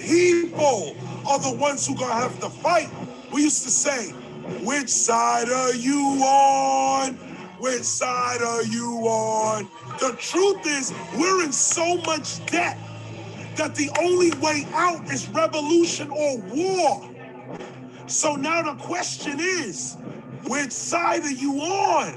people are the ones who gonna have to fight. We used to say, which side are you on? Which side are you on? The truth is, we're in so much debt that the only way out is revolution or war. So now the question is, which side are you on?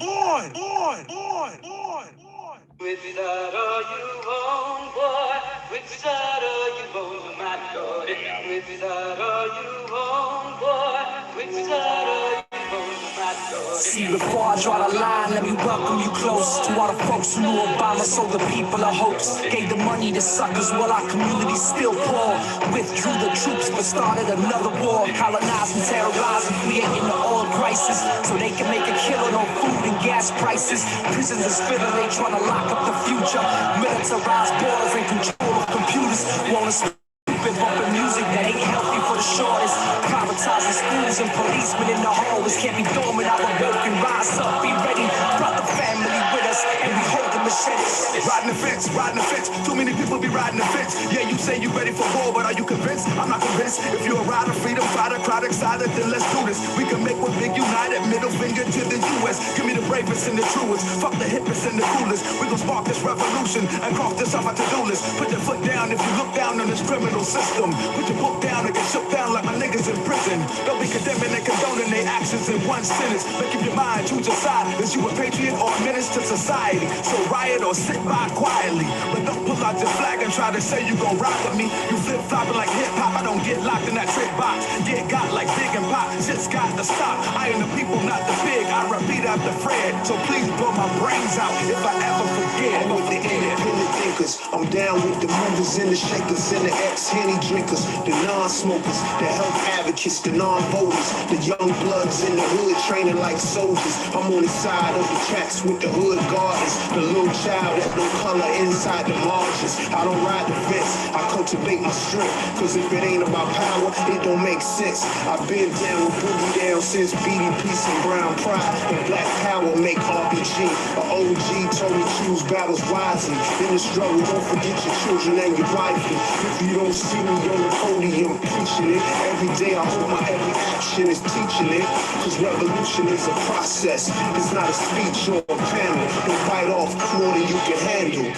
Which side are you on, boy? Which side are you on, my lord? Which side are you on, boy? Which side are you on, my lord? See, before I draw the line, let me welcome you close to all the folks who knew Obama sold the people a hoax. Gave the money to suckers while our community's still poor. Withdrew the troops but started another war. Colonizing, terrorizing, creating the oil crisis so they can make a killing on food and gas prices. Prisons is filling, they trying to lock up the future. Militarized borders and control of computers. Wanna stupid bumping music that ain't healthy for the shortest. Privatizing schools and policemen in the hallways. Can't be dormant, I woke and rise up. Be ready, brought the family with us, and we hold the machetes. Riding the fence, too many people be riding the fence. Yeah, you say you ready for war, but are you convinced? I'm not convinced. If you're a rider, freedom fighter, crowd excited, then let's do this. We can make one big united, middle finger to the US. Give me the bravest and the truest, fuck the hippest and the coolest. We gon' spark this revolution and cross this off our to-do list. Put your foot down if you look down on this criminal system. Put your book down and get shook down like my niggas in prison. Don't be condemning and condoning their actions in one sentence. Make up your mind, choose your side. Is you a patriot or a menace to society? So riot or sit by quietly. But don't pull out your flag and try to say you gon' ride with me. You flip-flopping like hip-hop, I don't get locked in that trick box. Get got like Big and Pop, shit's got to stop. I am the people, not the big. I repeat after Fred, so please blow my brains out if I ever forget. I'm with the independent thinkers. I'm down with the movers and the shakers and the ex-Henny drinkers, the non-smokers, the health advocates, the non-voters, the young bloods in the hood training like soldiers. I'm on the side of the tracks with the hood gardens, the little child that no color inside the margins. I don't ride the fence, I cultivate my strength, cause if it ain't about power, it don't make sense. I've been down with Boogie Down since BDP and Brown Pride, and Black Power make RPG. An OG told me choose battles wisely. In the struggle, don't forget your children and your wife. If you don't see me on the podium preaching it, every day I hope my every action is teaching it. Cause revolution is a process, it's not a speech or a panel. Don't bite off more than you can handle.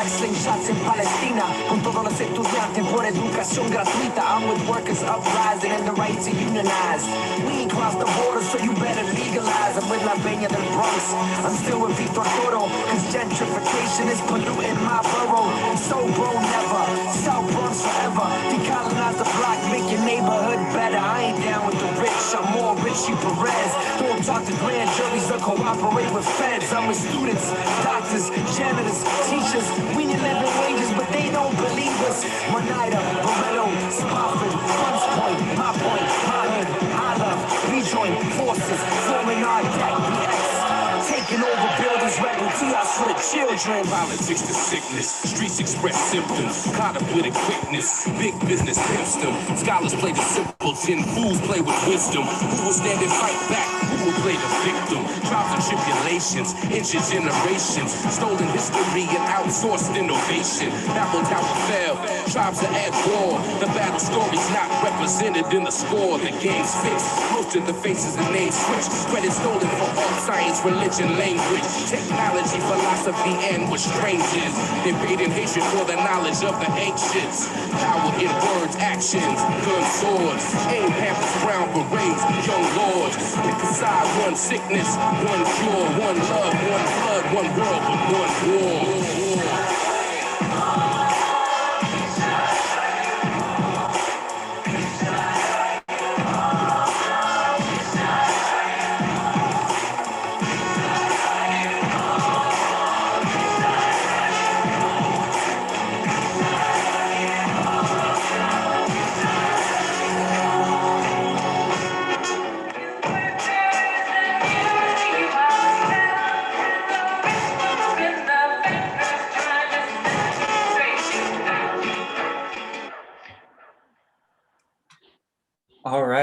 Slingshots in Palestina, con todos los estudiantes por educación gratuita. I'm with workers uprising and the right to unionize. We ain't crossed the border, so you better legalize. I'm with La Peña del Bronx. I'm still with Victor Toro, cause gentrification is polluting my borough. So bro, never. South Bronx forever. Decolonize the block, make your neighborhood better. I ain't down with the rich, I'm more Richie Perez. Don't talk to grand juries or cooperate with feds. I'm with students, doctors, janitors, teachers. We need living wages, but they don't believe us. Monida, Barretto, Spofford, Hunts Point, My Point, Highland, I Love, rejoin forces, forming our deck, BX. Taking over buildings, rebel TIs for the children. Politics to sickness, streets express symptoms. Caught up with a quickness, big business pimps them. Scholars play the simpleton, fools play with wisdom. Who will stand and fight back? Who will play the victim? Trials and tribulations, ancient generations. Stolen history and outsourced innovation. Babbled how it fell, tribes are at war. The battle story's not represented in the score. The game's fixed, most of the faces and names switched. Credit stolen for all science, religion, language, technology, philosophy, and what strange is. Invading hatred for the knowledge of the ancients. Power in words, actions, gun swords. Aim hammers, brown berets, young lords. Pick a side, one sickness, one cure, one love, one blood, one world, but one war.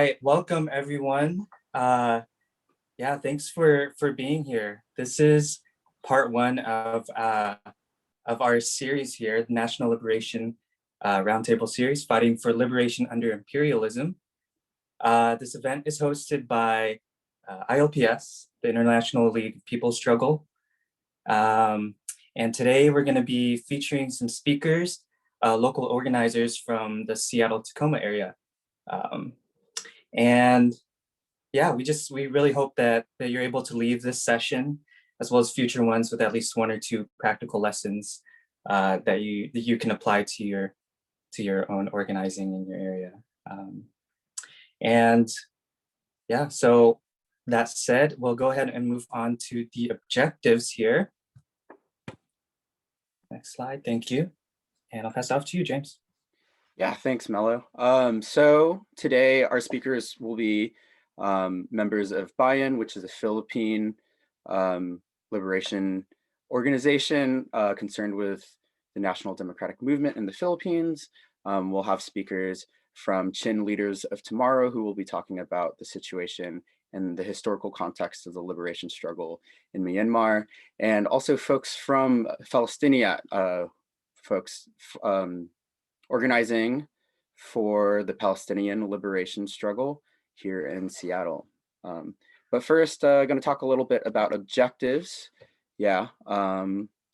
right, welcome everyone. Yeah, thanks for being here. This is part one of our series here, the National Liberation Roundtable Series, Fighting for Liberation Under Imperialism. This event is hosted by ILPS, the International League of People's Struggle. And today we're going to be featuring some speakers, local organizers from the Seattle-Tacoma area. And yeah, we really hope that you're able to leave this session as well as future ones with at least one or two practical lessons that you can apply to your own organizing in your area. And yeah, so that said, we'll go ahead and move on to the objectives here. Next slide, thank you. And I'll pass it off to you, James. Yeah, thanks, Mello. So today our speakers will be members of Bayan, which is a Philippine liberation organization concerned with the national democratic movement in the Philippines. We'll have speakers from Chin Leaders of Tomorrow, who will be talking about the situation and the historical context of the liberation struggle in Myanmar, and also folks from Palestinian folks organizing for the Palestinian liberation struggle here in Seattle. But first, going to talk a little bit about objectives. Yeah,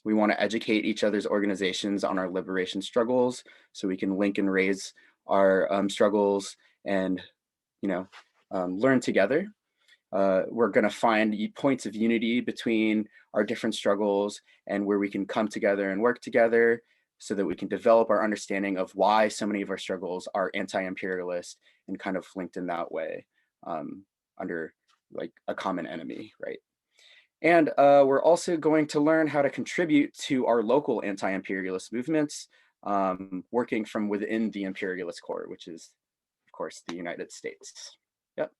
we want to educate each other's organizations on our liberation struggles so we can link and raise our struggles and, learn together. We're going to find points of unity between our different struggles and where we can come together and work together so that we can develop our understanding of why so many of our struggles are anti-imperialist and kind of linked in that way under like a common enemy, right? And we're also going to learn how to contribute to our local anti-imperialist movements, working from within the imperialist core, which is, of course, the United States. Yep.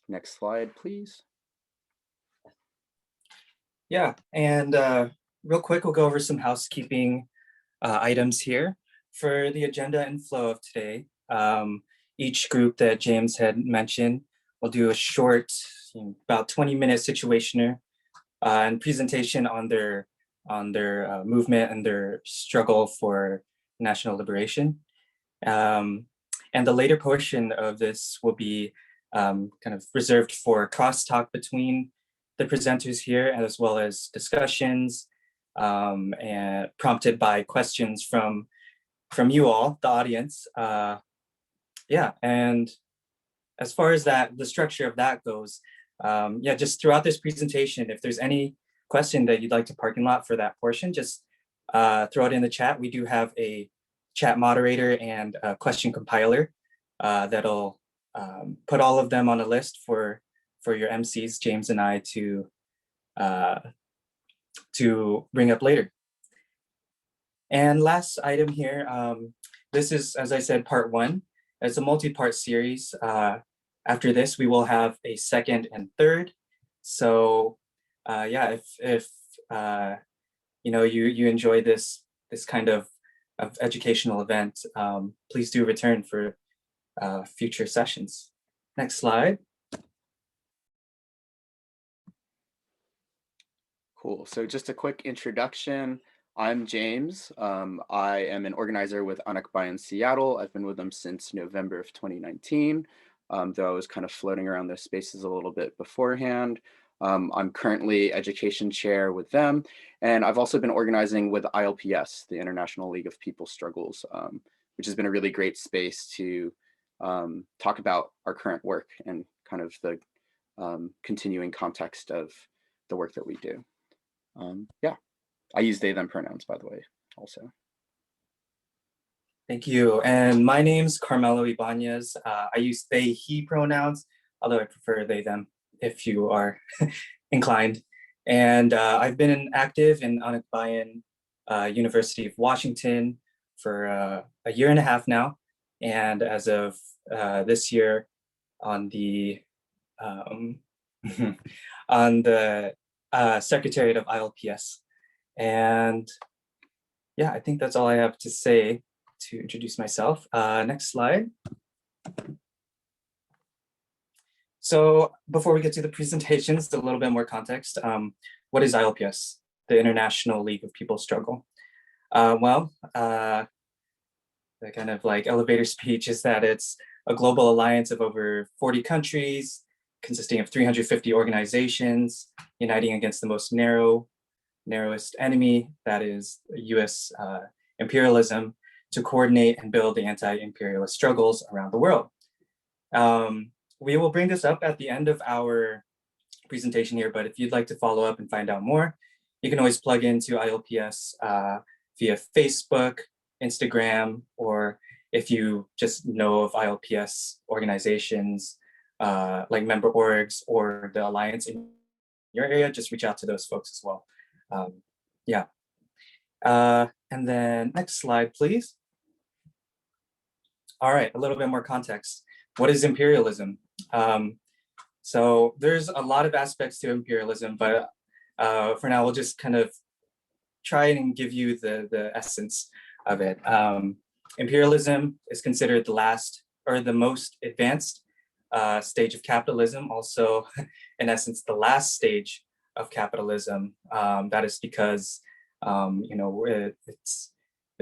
Next slide, please. Yeah, and real quick, we'll go over some housekeeping items here. For the agenda and flow of today, each group that James had mentioned will do a short, about 20-minute situationer and presentation on their movement and their struggle for national liberation. And the later portion of this will be kind of reserved for crosstalk between the presenters here, as well as discussions and prompted by questions from you all, the audience. Yeah, and as far as the structure of that goes, yeah, just throughout this presentation, if there's any question that you'd like to parking lot for that portion, just throw it in the chat. We do have a chat moderator and a question compiler that'll put all of them on a list for your MCs, James and I, to bring up later. And last item here, this is, as I said, part one. It's a multi-part series. After this, we will have a second and third. So yeah, if you enjoy this kind of educational event, please do return for future sessions. Next slide. Cool. So just a quick introduction. I'm James. I am an organizer with Anak Bayan Seattle. I've been with them since November of 2019, though I was kind of floating around those spaces a little bit beforehand. I'm currently education chair with them, and I've also been organizing with ILPS, the International League of People's Struggles, which has been a really great space to talk about our current work and kind of the continuing context of the work that we do. Yeah, I use they, them pronouns, by the way, also. Thank you. And my name's Carmelo Ibanez. I use they, he pronouns, although I prefer they, them if you are inclined. And I've been active in Anak Bayan University of Washington for a year and a half now. And as of this year on the Secretariat of ILPS. And yeah, I think that's all I have to say to introduce myself. Next slide. So before we get to the presentations, a little bit more context. What is ILPS, the International League of People's Struggle? The kind of like elevator speech is that it's a global alliance of over 40 countries, consisting of 350 organizations, uniting against the most narrowest enemy, that is US imperialism, to coordinate and build the anti-imperialist struggles around the world. We will bring this up at the end of our presentation here, but if you'd like to follow up and find out more, you can always plug into ILPS via Facebook, Instagram, or if you just know of ILPS organizations like member orgs or the alliance in your area, just reach out to those folks as well. And then next slide, please. All right, a little bit more context. What is imperialism? So there's a lot of aspects to imperialism, but for now, we'll just kind of try and give you the essence of it. Imperialism is considered the last or the most advanced stage of capitalism, also in essence, the last stage of capitalism. That is because it's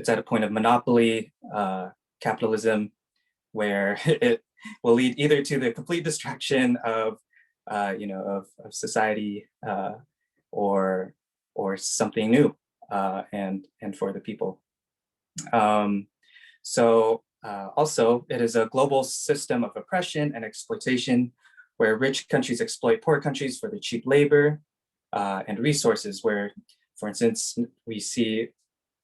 at a point of monopoly capitalism where it will lead either to the complete destruction of society or something new and for the people. Also, it is a global system of oppression and exploitation where rich countries exploit poor countries for their cheap labor and resources, where, for instance, we see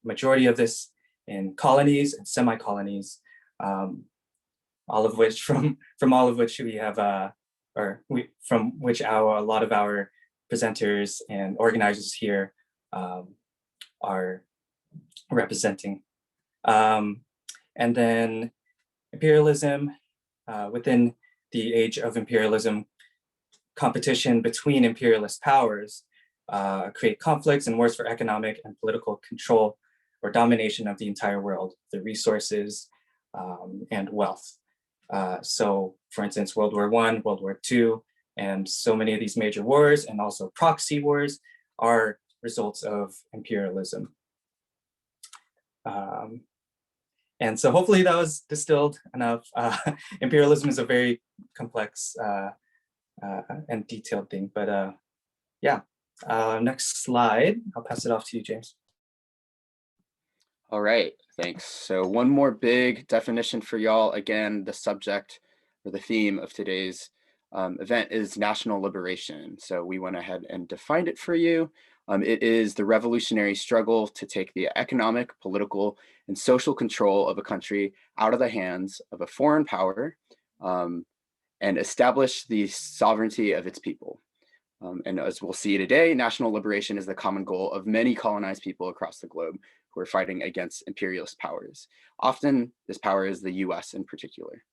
majority of this in colonies and semi-colonies, all of which from all of which we have, a lot of our presenters and organizers here are representing. And then imperialism, within the age of imperialism, competition between imperialist powers create conflicts and wars for economic and political control or domination of the entire world, the resources and wealth. So for instance, World War I, World War II, and so many of these major wars and also proxy wars are results of imperialism. And so hopefully that was distilled enough. Imperialism is a very complex and detailed thing, but next slide. I'll pass it off to you, James. All right, thanks. So one more big definition for y'all. Again, the subject or the theme of today's event is national liberation. So we went ahead and defined it for you. It is the revolutionary struggle to take the economic, political, and social control of a country out of the hands of a foreign power and establish the sovereignty of its people. And as we'll see today, national liberation is the common goal of many colonized people across the globe who are fighting against imperialist powers. Often this power is the US in particular.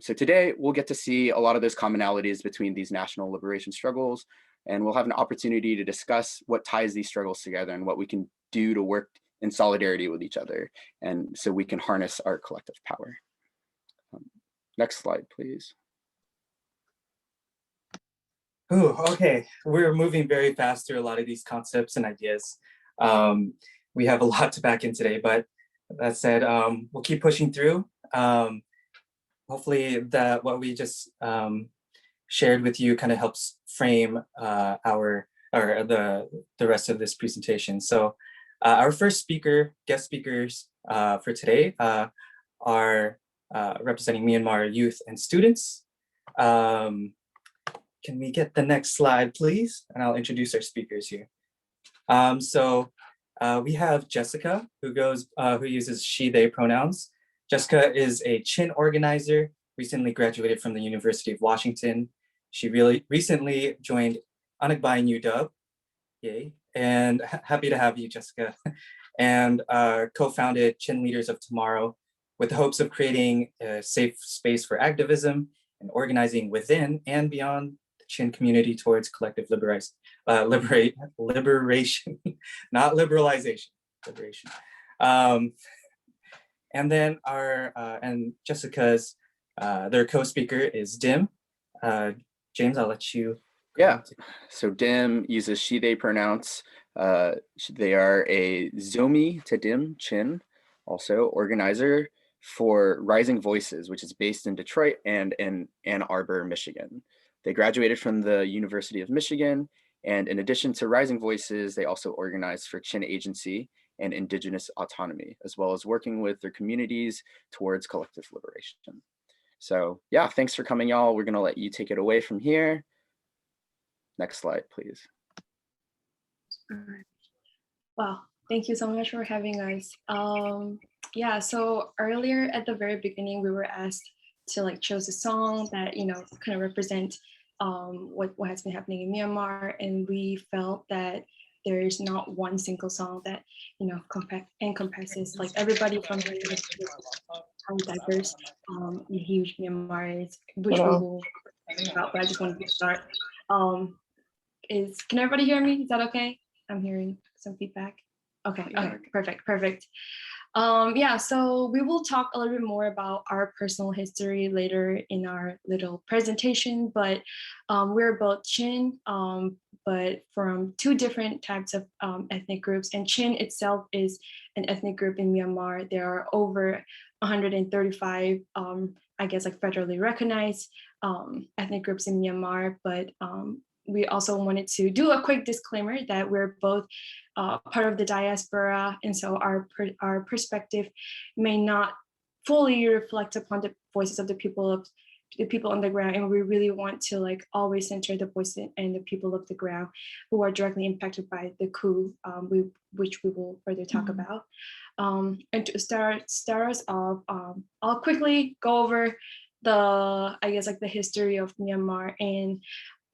So today we'll get to see a lot of those commonalities between these national liberation struggles, and we'll have an opportunity to discuss what ties these struggles together and what we can do to work in solidarity with each other, and so we can harness our collective power. Next slide, please. Ooh, okay, we're moving very fast through a lot of these concepts and ideas. We have a lot to pack in today, but that said, we'll keep pushing through. Hopefully that what we just shared with you kind of helps frame the rest of this presentation. So our first guest speakers for today are representing Myanmar youth and students. Can we get the next slide, please? And I'll introduce our speakers here. We have Jessica, who uses she, they pronouns. Jessica is a Chin organizer, recently graduated from the University of Washington. She really recently joined Anagbayan UW, yay, and happy to have you, Jessica, and co-founded Chin Leaders of Tomorrow with the hopes of creating a safe space for activism and organizing within and beyond the Chin community towards collective liberation, not liberalization, liberation. And then and Jessica's, their co-speaker is Dim. James, I'll let you. Yeah, so Dim uses she, they pronouns. They are a Zomi Tadim Chin, also organizer for Rising Voices, which is based in Detroit and in Ann Arbor, Michigan. They graduated from the University of Michigan, and in addition to Rising Voices, they also organize for Chin Agency and Indigenous autonomy, as well as working with their communities towards collective liberation. So yeah, thanks for coming, y'all. We're gonna let you take it away from here. Next slide, please. Wow, thank you so much for having us. Yeah, so earlier at the very beginning, we were asked to like choose a song that, you know, kind of represent what has been happening in Myanmar. And we felt that there is not one single song that, you know, encompasses like everybody from how diverse and huge Myanmar is, which we will talk about, but I just wanted to start. Can everybody hear me? Is that okay? I'm hearing some feedback. Okay, okay, perfect. Yeah, so we will talk a little bit more about our personal history later in our little presentation, but we're both Chin, but from two different types of ethnic groups. And Chin itself is an ethnic group in Myanmar. There are over 135, I guess, like federally recognized ethnic groups in Myanmar, but we also wanted to do a quick disclaimer that we're both part of the diaspora, and so our perspective may not fully reflect upon the voices of the people on the ground, and we really want to like always center the voices and the people of the ground who are directly impacted by the coup, which we will further talk about. And to start us off, I'll quickly go over the history of Myanmar, and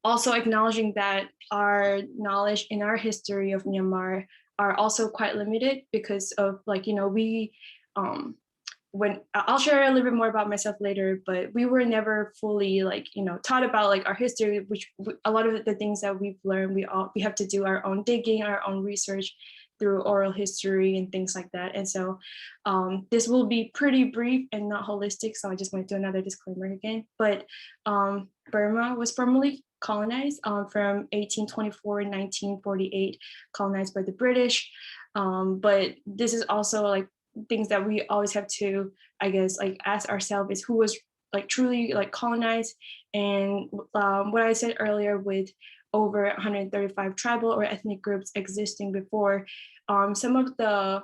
also acknowledging that our knowledge and our history of Myanmar are also quite limited because of when I'll share a little bit more about myself later, but we were never fully taught about like our history, which a lot of the things that we've learned, we have to do our own digging, our own research through oral history and things like that. And so this will be pretty brief and not holistic. So I just want to do another disclaimer again, but Burma was formerly colonized from 1824 and 1948, colonized by the British. But this is also like things that we always have to, I guess, like ask ourselves is who was like truly like colonized. And what I said earlier with over 135 tribal or ethnic groups existing before, some of the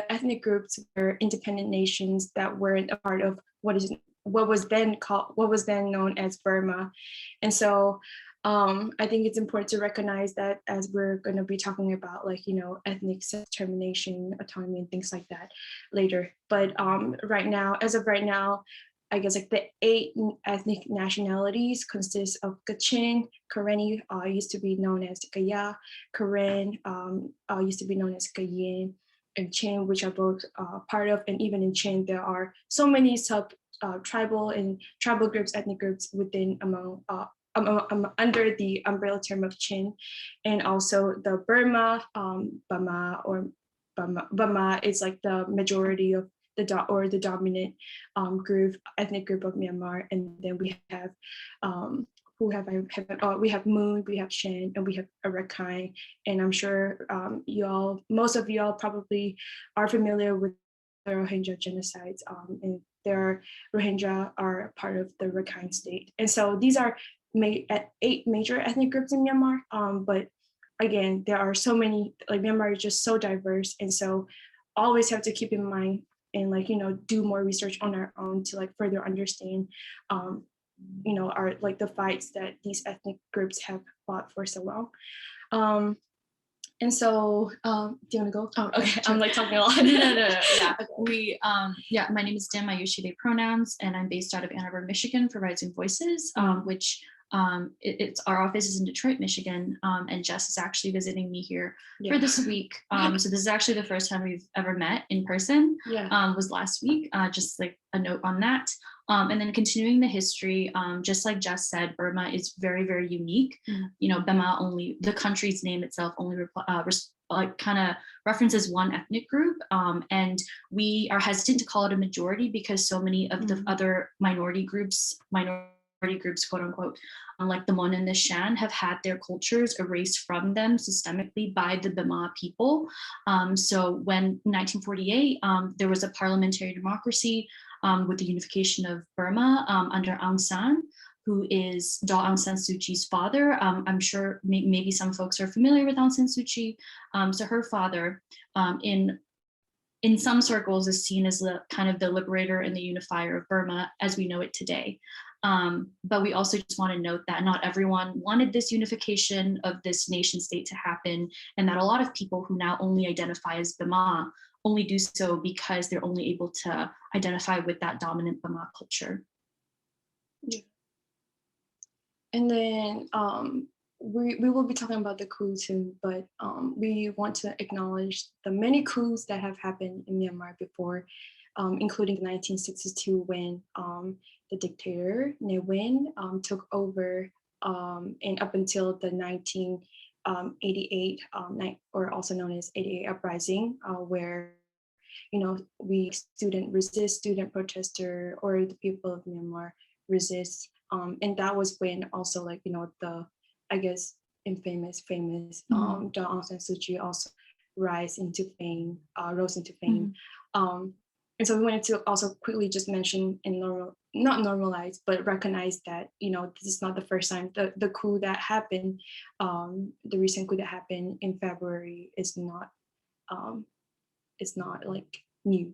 ethnic groups were independent nations that weren't a part of what was then known as Burma. And so I think it's important to recognize that as we're going to be talking about ethnic self-determination, autonomy, and things like that later. But as of right now, I guess like the 8 ethnic nationalities consist of Kachin, Karenni used to be known as Kaya, Karen used to be known as Kayin, and Chin, which are both part of, and even in Chin, there are so many tribal groups, ethnic groups within under the umbrella term of Chin, and also the Burma, Burma is like the majority of the dominant ethnic group of Myanmar, and then we have we have Moon, we have Shan, and we have Rakhine, and I'm sure most of y'all probably are familiar with the Rohingya genocides, and their Rohingya are part of the Rakhine state, and so these are 8 major ethnic groups in Myanmar. But again, there are so many. Like Myanmar is just so diverse, and so always have to keep in mind and do more research on our own to further understand our the fights that these ethnic groups have fought for so long. And so do you want to go? Oh, okay. I'm talking a lot. No. Yeah. My name is Dim. I use she, they pronouns, and I'm based out of Ann Arbor, Michigan for Rising Voices, which our office is in Detroit, Michigan, and Jess is actually visiting me here for this week. So this is actually the first time we've ever met in person. Was last week. Just like a note on that. And then continuing the history, just like Jess said, Burma is very, very unique. Burma the country's name itself only like kind of references one ethnic group, and we are hesitant to call it a majority because so many of the other minority groups, quote unquote, like the Mon and the Shan, have had their cultures erased from them systemically by the Bama people. So when in 1948, there was a parliamentary democracy with the unification of Burma under Aung San, who is Daw Aung San Suu Kyi's father. I'm sure maybe some folks are familiar with Aung San Suu Kyi. So her father, in some circles, is seen as the kind of the liberator and the unifier of Burma as we know it today. But we also just want to note that not everyone wanted this unification of this nation state to happen, and that a lot of people who now only identify as Bama only do so because they're only able to identify with that dominant Bama culture. Yeah. And then we will be talking about the coup too, but we want to acknowledge the many coups that have happened in Myanmar before, including 1962 when the dictator Ne Win took over, and up until the 1988, or also known as 88 uprising, where we student protester, or the people of Myanmar resist. And that was when also the, I guess, infamous Daw Aung San Suu Kyi also rose into fame. And so we wanted to also quickly just mention and not normalize, but recognize that this is not the first time. The coup that happened, the recent coup that happened in February is not like new.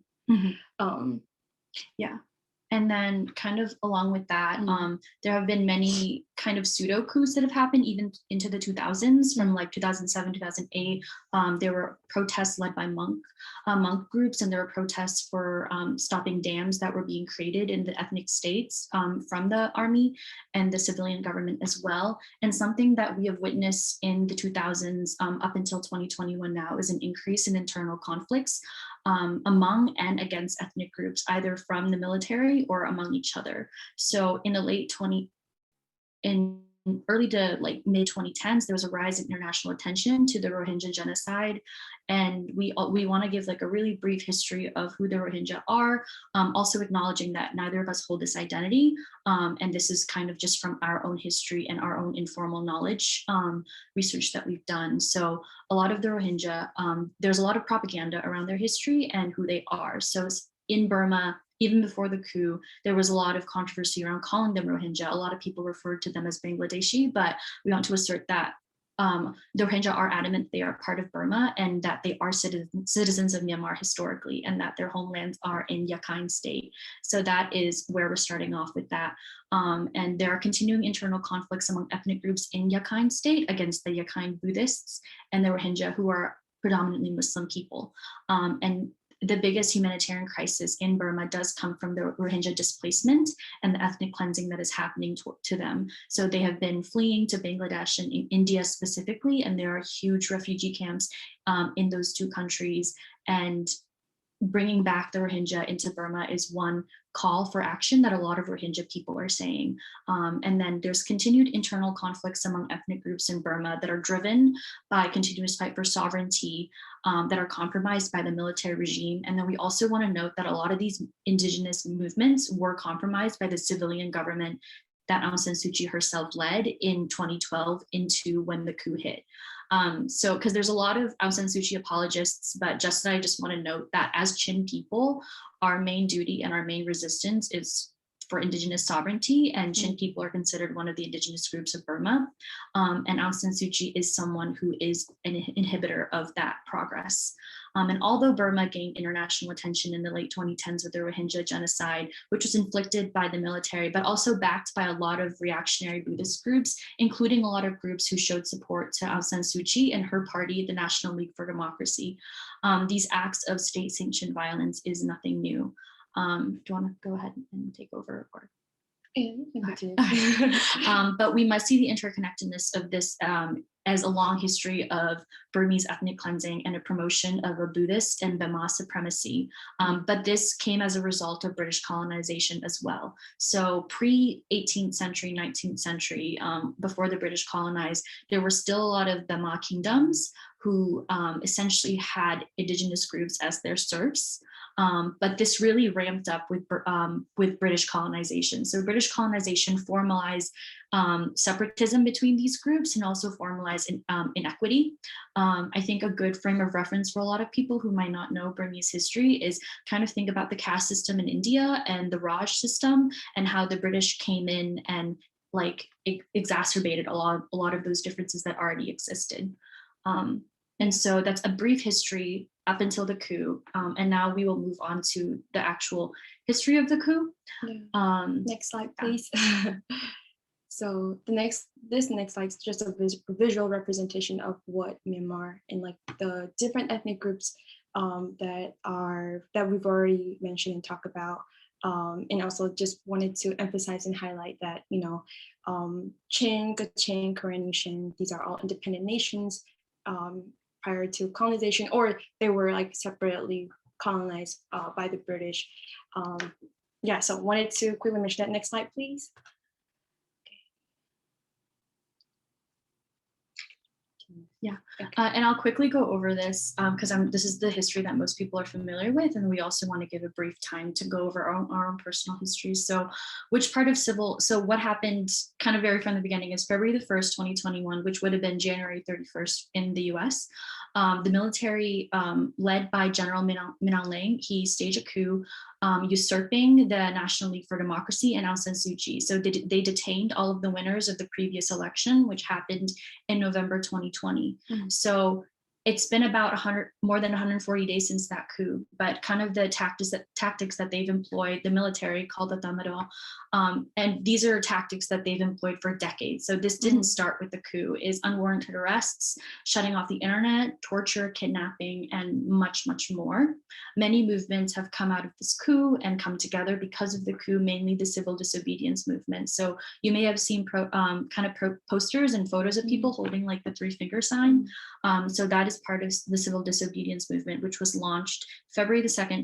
Yeah. And then kind of along with that, there have been many kind of pseudo coups that have happened even into the 2000s, from like 2007, 2008. There were protests led by monk groups, and there were protests for stopping dams that were being created in the ethnic states from the army and the civilian government as well. And something that we have witnessed in the 2000s up until 2021 now is an increase in internal conflicts among and against ethnic groups, either from the military or among each other. So in the early to like mid 2010s, there was a rise in international attention to the Rohingya genocide. And we want to give like a really brief history of who the Rohingya are, also acknowledging that neither of us hold this identity. And this is kind of just from our own history and our own informal knowledge research that we've done. So a lot of the Rohingya, there's a lot of propaganda around their history and who they are. So in Burma, even before the coup, there was a lot of controversy around calling them Rohingya. A lot of people referred to them as Bangladeshi, but we want to assert that the Rohingya are adamant they are part of Burma and that they are citizens of Myanmar historically, and that their homelands are in Rakhine State. So that is where we're starting off with that. And there are continuing internal conflicts among ethnic groups in Rakhine State against the Rakhine Buddhists and the Rohingya, who are predominantly Muslim people. And the biggest humanitarian crisis in Burma does come from the Rohingya displacement and the ethnic cleansing that is happening to them. So they have been fleeing to Bangladesh and in India specifically, and there are huge refugee camps in those two countries. And bringing back the Rohingya into Burma is one call for action that a lot of Rohingya people are saying. And then there's continued internal conflicts among ethnic groups in Burma that are driven by continuous fight for sovereignty that are compromised by the military regime. And then we also want to note that a lot of these indigenous movements were compromised by the civilian government that Aung San Suu Kyi herself led in 2012 into when the coup hit. So, because there's a lot of Aung San Suu Kyi apologists, but I just want to note that as Chin people, our main duty and our main resistance is for indigenous sovereignty, and Chin people are considered one of the indigenous groups of Burma. And Aung San Suu Kyi is someone who is an inhibitor of that progress. And although Burma gained international attention in the late 2010s with the Rohingya genocide, which was inflicted by the military, but also backed by a lot of reactionary Buddhist groups, including a lot of groups who showed support to Aung San Suu Kyi and her party, the National League for Democracy. These acts of state-sanctioned violence is nothing new. Do you want to go ahead and take over? Or? But we must see the interconnectedness of this as a long history of Burmese ethnic cleansing and a promotion of a Buddhist and Bema supremacy. But this came as a result of British colonization as well. So pre-18th century, 19th century, before the British colonized, there were still a lot of Bema kingdoms who essentially had indigenous groups as their serfs. But this really ramped up with British colonization. So British colonization formalized separatism between these groups and also formalized inequity. I think a good frame of reference for a lot of people who might not know Burmese history is kind of think about the caste system in India and the Raj system and how the British came in and like exacerbated a lot of those differences that already existed. And so that's a brief history up until the coup. And now we will move on to the actual history of the coup. Next slide, please. So this next slide is just a visual representation of what Myanmar and like the different ethnic groups that we've already mentioned and talked about. And also just wanted to emphasize and highlight that, you know, Chin, Kachin, Karen nation, these are all independent nations prior to colonization, or they were like separately colonized by the British. Yeah, so wanted to quickly mention that. Next slide, please. Yeah, and I'll quickly go over this because this is the history that most people are familiar with, and we also want to give a brief time to go over our own personal histories. So what happened kind of very from the beginning is February the 1st, 2021, which would have been January 31st in the US. The military led by General Min Aung Hlaing, he staged a coup usurping the National League for Democracy and Aung San Suu Kyi. So they detained all of the winners of the previous election, which happened in November 2020. So it's been about more than 140 days since that coup, but kind of the tactics that they've employed, the military called the Tamado, and these are tactics that they've employed for decades. So this didn't start with the coup, is unwarranted arrests, shutting off the internet, torture, kidnapping, and much, much more. Many movements have come out of this coup and come together because of the coup, mainly the civil disobedience movement. So you may have seen posters and photos of people holding like the 3-finger sign. So that is part of the civil disobedience movement, which was launched February the 2nd,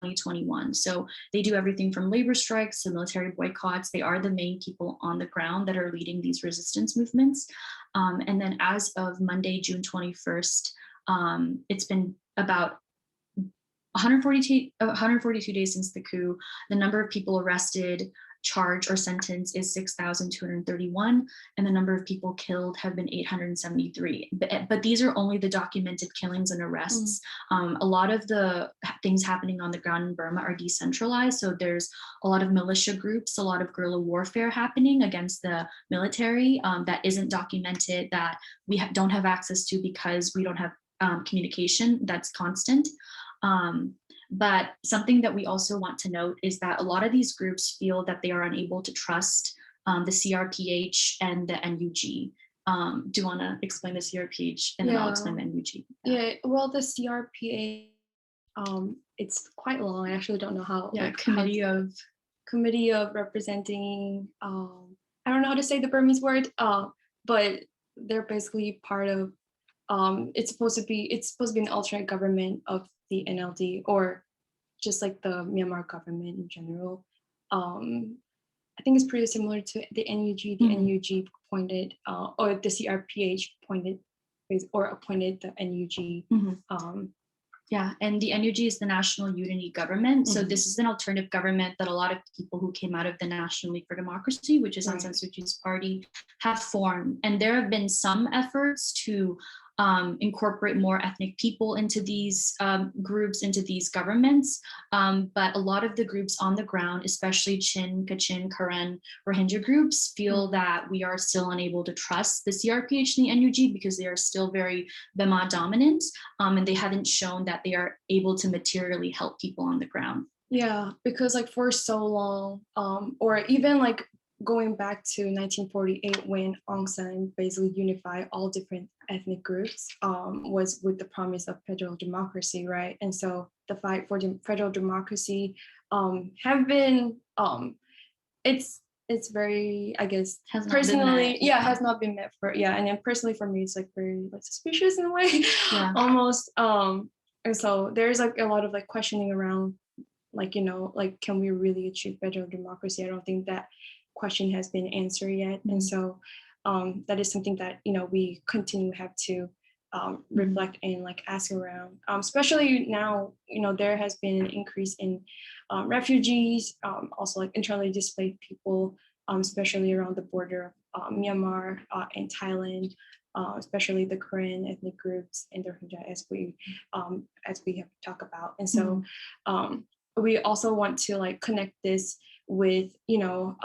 2021. So they do everything from labor strikes to military boycotts. They are the main people on the ground that are leading these resistance movements. And then as of Monday, June 21st, it's been about 142 days since the coup. The number of people arrested, charged, or sentenced is 6,231, and the number of people killed have been 873. But these are only the documented killings and arrests. A lot of the things happening on the ground in Burma are decentralized. So there's a lot of militia groups, a lot of guerrilla warfare happening against the military that isn't documented, that we don't have access to because we don't have communication that's constant. But something that we also want to note is that a lot of these groups feel that they are unable to trust the CRPH and the NUG. Do you want to explain the CRPH and then I'll explain the NUG? Yeah, well, the CRPH, it's quite long. I actually don't know how. Yeah, like, committee of representing. I don't know how to say the Burmese word. But they're basically part of. It's supposed to be an alternate government of the NLD, or just like the Myanmar government in general. I think it's pretty similar to the NUG. The NUG appointed, or the CRPH appointed the NUG. Yeah, and the NUG is the National Unity Government. So this is an alternative government that a lot of people who came out of the National League for Democracy, which is Aung San Suu Kyi's party, have formed. And there have been some efforts to incorporate more ethnic people into these groups, into these governments. But a lot of the groups on the ground, especially Chin, Kachin, Karen, Rohingya groups, feel that we are still unable to trust the CRPH and the NUG because they are still very Bema dominant, and they haven't shown that they are able to materially help people on the ground. Yeah, because like for so long, or even like going back to 1948 when Aung San basically unified all different ethnic groups, was with the promise of federal democracy, right? And so the fight for federal democracy have been, it's it's very, I guess, Has not been personally, met, yeah, has not been met for, yeah. And then personally for me, it's like very like suspicious in a way, Yeah. almost. And so there's like a lot of like questioning around, like, you know, like, can we really achieve federal democracy? I don't think that question has been answered yet. And so that is something that, you know, we continue have to reflect and like ask around, especially now, you know, there has been an increase in refugees, also like internally displaced people, especially around the border of Myanmar and Thailand, especially the Korean ethnic groups and the Rohingya, as we have talked about. And so we also want to like connect this with, you know,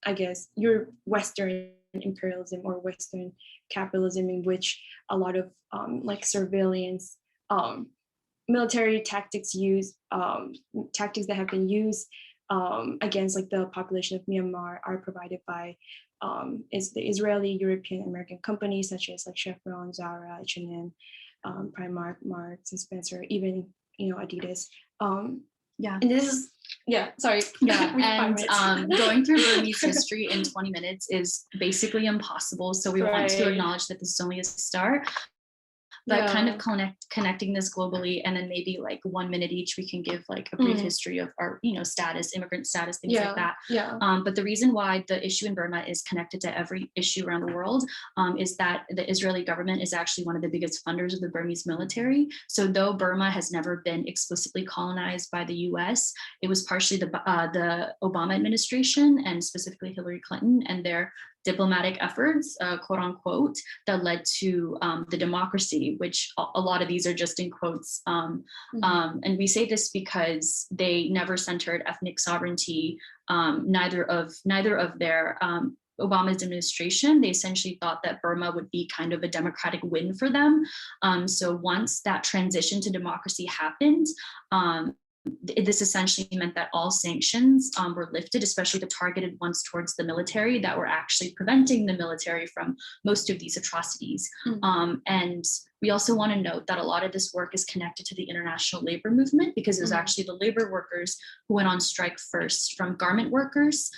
I guess your Western imperialism or Western capitalism, in which a lot of like surveillance, military tactics tactics that have been used against like the population of Myanmar are provided by is the Israeli, European, American companies such as like Chevron, Zara, H&M, Primark, Marks and Spencer, even, you know, Adidas. Yeah. And this is, yeah, sorry. Yeah, and going through Burmese history in 20 minutes is basically impossible. So we want to acknowledge that this is only a start. But kind of connecting this globally, and then maybe like 1 minute each, we can give like a brief history of our, you know, status, immigrant status, things like that. But the reason why the issue in Burma is connected to every issue around the world is that the Israeli government is actually one of the biggest funders of the Burmese military. So though Burma has never been explicitly colonized by the US, it was partially the Obama administration, and specifically Hillary Clinton and their diplomatic efforts, quote unquote, that led to the democracy, which a lot of these are just in quotes. And we say this because they never centered ethnic sovereignty, neither of their Obama's administration. They essentially thought that Burma would be kind of a democratic win for them. So once that transition to democracy happened, this essentially meant that all sanctions were lifted, especially the targeted ones towards the military that were actually preventing the military from most of these atrocities. And we also want to note that a lot of this work is connected to the international labor movement, because it was actually the labor workers who went on strike first, from garment workers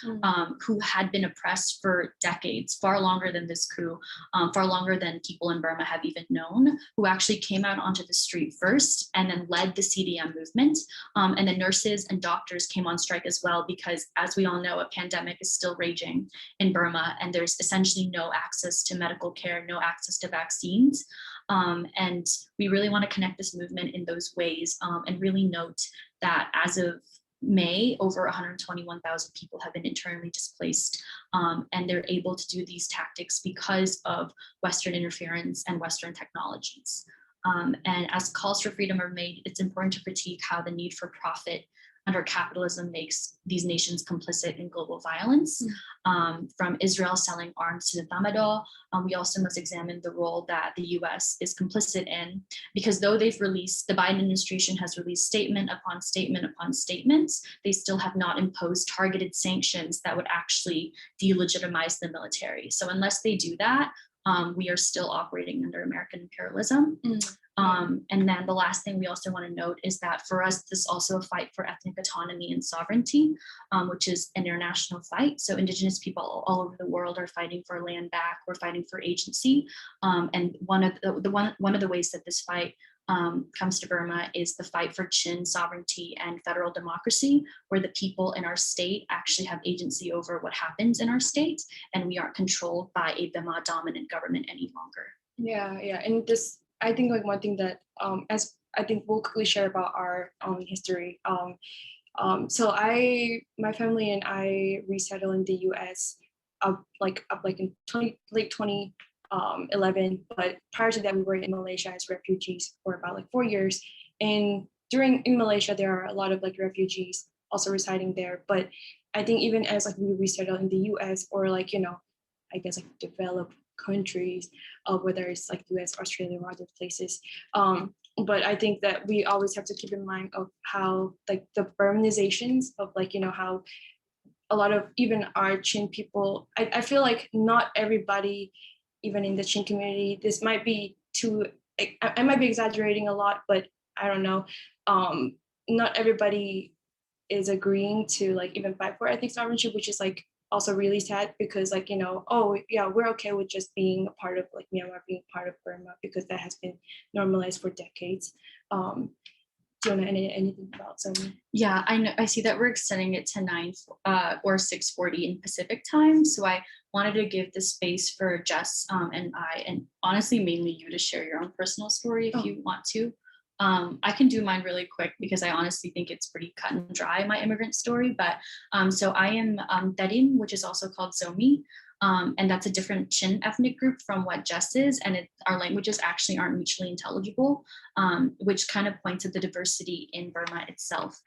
who had been oppressed for decades, far longer than this coup, far longer than people in Burma have even known, who actually came out onto the street first and then led the CDM movement. And the nurses and doctors came on strike as well, because as we all know, a pandemic is still raging in Burma, and there's essentially no access to medical care, no access to vaccines. And we really want to connect this movement in those ways, and really note that as of May, over 121,000 people have been internally displaced, and they're able to do these tactics because of Western interference and Western technologies. And as calls for freedom are made, it's important to critique how the need for profit under capitalism makes these nations complicit in global violence. From Israel selling arms to the Thammadol, we also must examine the role that the US is complicit in, because though the Biden administration has released statement upon statement upon statements, they still have not imposed targeted sanctions that would actually delegitimize the military. So unless they do that, we are still operating under American imperialism. And then the last thing we also want to note is that for us, this is also a fight for ethnic autonomy and sovereignty, which is an international fight. So Indigenous people all over the world are fighting for land back, we're fighting for agency. And one of the ways that this fight comes to Burma is the fight for Chin sovereignty and federal democracy, where the people in our state actually have agency over what happens in our state, and we aren't controlled by a Burma dominant government any longer. Yeah, and this, I think like one thing that as I think we'll quickly share about our history. So my family and I resettled in the US up in late 2011, but prior to that we were in Malaysia as refugees for about like 4 years. And in Malaysia there are a lot of like refugees also residing there, but I think even as like we resettled in the US, or like, you know, I guess like developed countries, whether it's like US, Australia, or other places. But I think that we always have to keep in mind of how like the Burmanizations of like, you know, how a lot of even our Chin people, I feel like not everybody, even in the Chin community, this might be too, I might be exaggerating a lot, but I don't know. Not everybody is agreeing to like even fight for ethnic sovereignty, which is like also really sad because like, you know, oh yeah, we're okay with just being a part of like Myanmar, being part of Burma, because that has been normalized for decades. Do you want to anything about Zomi? Yeah, I know. I see that we're extending it to 9 or 6:40 in Pacific time. So I wanted to give the space for Jess and I, and honestly, mainly you, to share your own personal story if you want to. I can do mine really quick because I honestly think it's pretty cut and dry, my immigrant story. But so I am Terim, which is also called Zomi. And that's a different Chin ethnic group from what Jess is, and our languages actually aren't mutually intelligible, which kind of points at the diversity in Burma itself.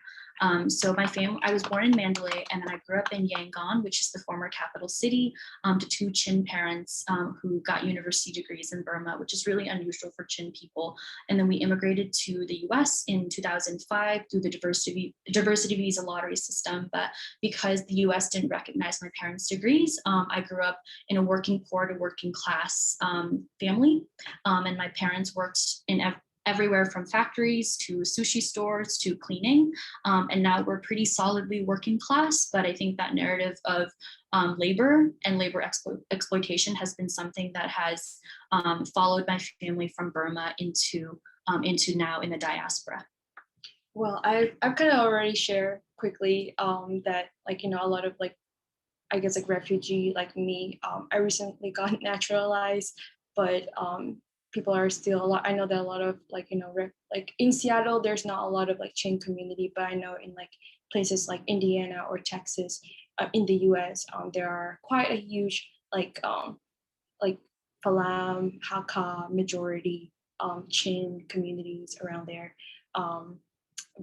So my family, I was born in Mandalay, and then I grew up in Yangon, which is the former capital city, to 2 Chin parents who got university degrees in Burma, which is really unusual for Chin people. And then we immigrated to the US in 2005 through the diversity visa lottery system. But because the US didn't recognize my parents' degrees, I grew up in a working poor to working class family. And my parents worked in everywhere from factories to sushi stores to cleaning. And now we're pretty solidly working class, but I think that narrative of labor and labor exploitation has been something that has followed my family from Burma into now in the diaspora. Well, I've kind of already shared quickly that like, you know, a lot of like, I guess like refugee like me, I recently got naturalized, but people are still a lot. I know that a lot of like, you know, like in Seattle, there's not a lot of like Chin community, but I know in like places like Indiana or Texas, in the US, there are quite a huge like Falam, Hakka majority Chin communities around there.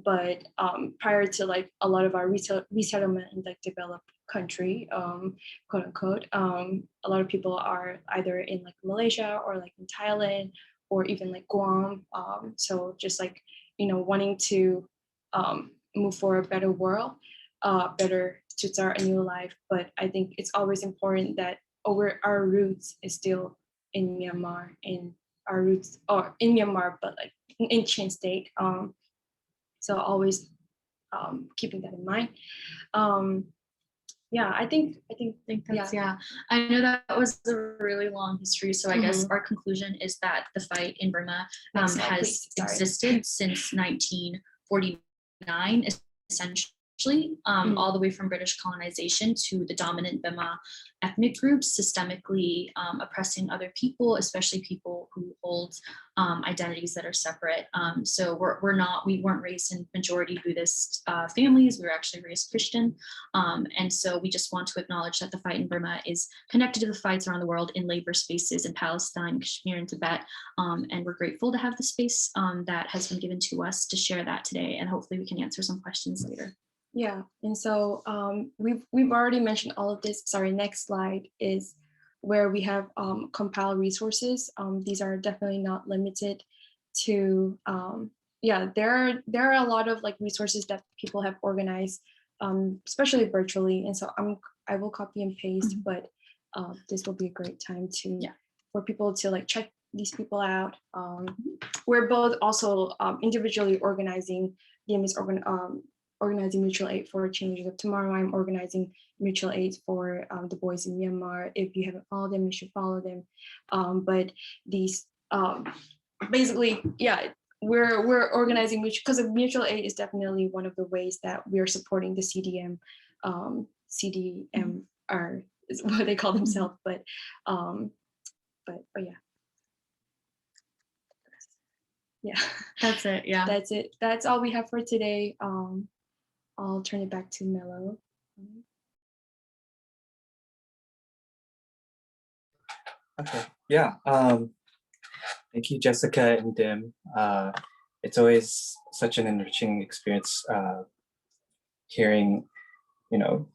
But prior to like a lot of our resettlement in like developed country, quote unquote, a lot of people are either in like Malaysia or like in Thailand or even like Guam. So just like, you know, wanting to move for a better world, better to start a new life. But I think it's always important that our roots is still in Myanmar, in our roots or in Myanmar, but like in Chin state. So always keeping that in mind. Yeah, I think that's, yeah. I know that was a really long history. So I guess our conclusion is that the fight in Burma has existed since 1949, essentially. All the way from British colonization to the dominant Bima ethnic groups systemically oppressing other people, especially people who hold identities that are separate. So we weren't raised in majority Buddhist families. We were actually raised Christian. And so we just want to acknowledge that the fight in Burma is connected to the fights around the world in labor spaces in Palestine, Kashmir, and Tibet. And we're grateful to have the space that has been given to us to share that today. And hopefully we can answer some questions later. Yeah, and so we've already mentioned all of this. Sorry, next slide is where we have compiled resources. These are definitely not limited to, yeah, there are a lot of like resources that people have organized, especially virtually. And so I will copy and paste, but this will be a great time to for people to like check these people out. We're both also individually organizing organizing mutual aid for changes of tomorrow. I'm organizing mutual aid for the boys in Myanmar. If you haven't followed them, you should follow them. But these basically, yeah, we're organizing because mutual aid is definitely one of the ways that we are supporting the CDM. CDM are is what they call themselves, but yeah. Yeah, that's it. Yeah, that's it. That's all we have for today. I'll turn it back to Mello. Okay, yeah. Thank you, Jessica and Dim. It's always such an enriching experience hearing, you know,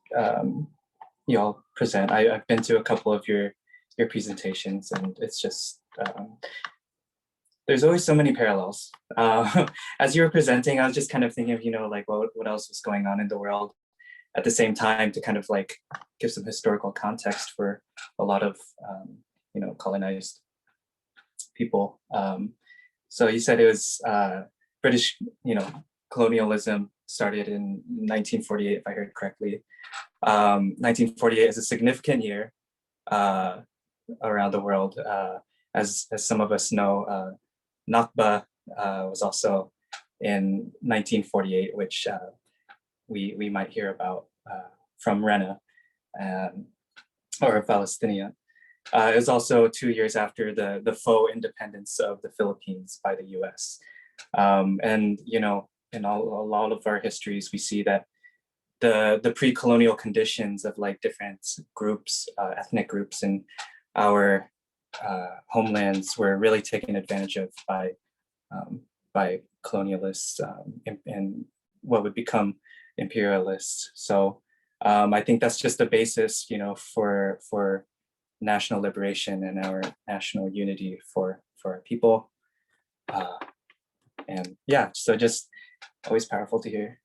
y'all present. I've been to a couple of your presentations, and it's just there's always so many parallels. As you were presenting, I was just kind of thinking of, you know, like what else was going on in the world at the same time to kind of like give some historical context for a lot of, you know, colonized people. So you said it was British, you know, colonialism started in 1948, if I heard correctly. 1948 is a significant year around the world. As some of us know, Nakba was also in 1948, which we might hear about from Rena or Palestinian. It was also 2 years after the faux independence of the Philippines by the US. And, you know, in a lot of our histories, we see that the pre-colonial conditions of like different groups, ethnic groups in our homelands were really taken advantage of by colonialists and what would become imperialists. So I think that's just the basis, you know, for national liberation and our national unity for our people. And yeah, so just always powerful to hear.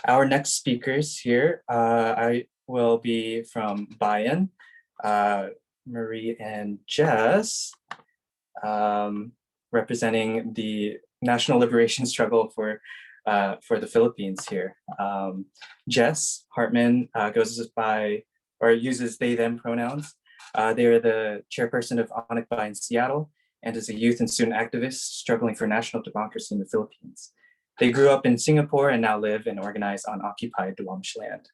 Our next speakers here, I will be from Bayan, Marie and Jess, representing the national liberation struggle for the Philippines here. Jess Hartman goes by or uses they them pronouns. They are the chairperson of Onikba in Seattle and is a youth and student activist struggling for national democracy in the Philippines. They grew up in Singapore and now live and organize on occupied Duwamish land.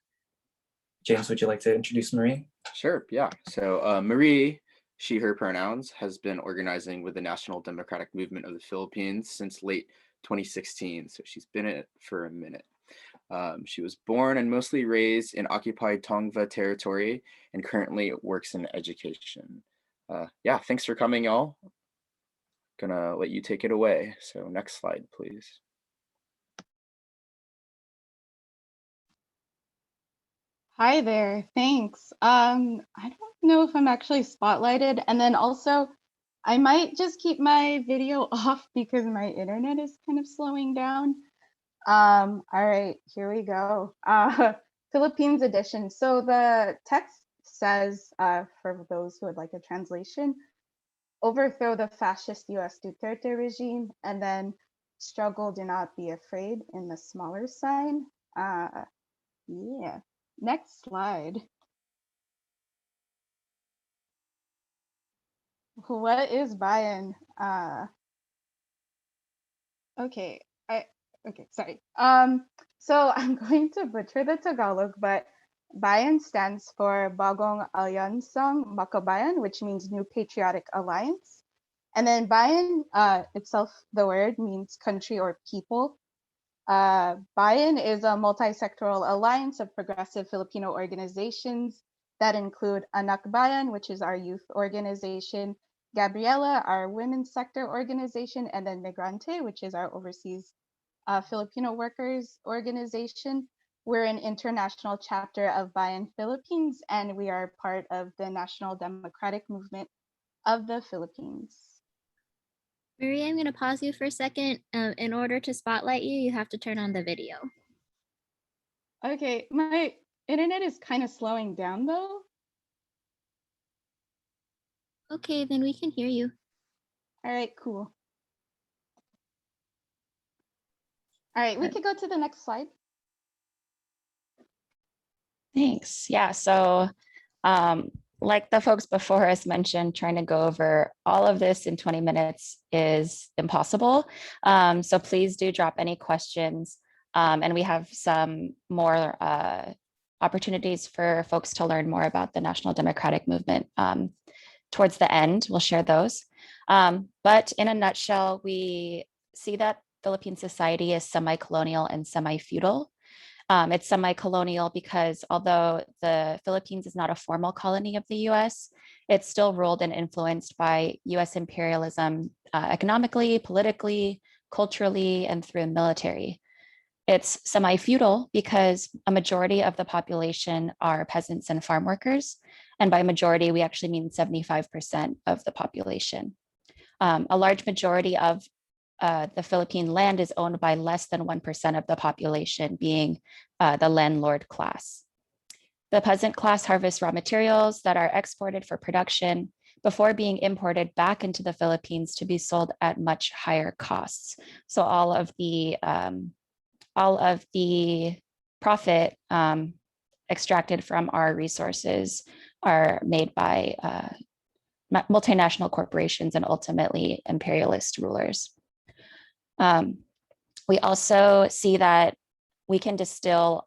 James, would you like to introduce Marie? Sure, yeah. So Marie, she, her pronouns, has been organizing with the National Democratic Movement of the Philippines since late 2016. So she's been in it for a minute. She was born and mostly raised in occupied Tongva territory and currently works in education. Yeah, thanks for coming, y'all. Gonna let you take it away. So next slide, please. Hi there, thanks. I don't know if I'm actually spotlighted, and then also I might just keep my video off because my internet is kind of slowing down. All right, here we go. Philippines edition. So the text says, for those who would like a translation, overthrow the fascist US Duterte regime, and then struggle, do not be afraid in the smaller sign. Yeah. Next slide. What is Bayan? Okay, sorry. So I'm going to butcher the Tagalog, but Bayan stands for Bagong Alyansang Makabayan, which means New Patriotic Alliance. And then Bayan itself, the word means country or people. Bayan is a multi-sectoral alliance of progressive Filipino organizations that include Anak Bayan, which is our youth organization, Gabriela, our women's sector organization, and then Migrante, which is our overseas Filipino workers organization. We're an international chapter of Bayan Philippines, and we are part of the National Democratic Movement of the Philippines. Maria, I'm going to pause you for a second. In order to spotlight you, you have to turn on the video. Okay, my internet is kind of slowing down though. Okay, then we can hear you. All right, cool. All right, we could go to the next slide. Thanks. Yeah, so like the folks before us mentioned, trying to go over all of this in 20 minutes is impossible. So please do drop any questions. And we have some more opportunities for folks to learn more about the National Democratic Movement towards the end. We'll share those. But in a nutshell, we see that Philippine society is semi-colonial and semi-feudal. It's semi-colonial because although the Philippines is not a formal colony of the US, it's still ruled and influenced by US imperialism economically, politically, culturally, and through military. It's semi-feudal because a majority of the population are peasants and farm workers. And by majority, we actually mean 75% of the population. A large majority of the Philippine land is owned by less than 1% of the population, being the landlord class. The peasant class harvests raw materials that are exported for production before being imported back into the Philippines to be sold at much higher costs. So all of the all of the profit extracted from our resources are made by multinational corporations and ultimately imperialist rulers. We also see that we can distill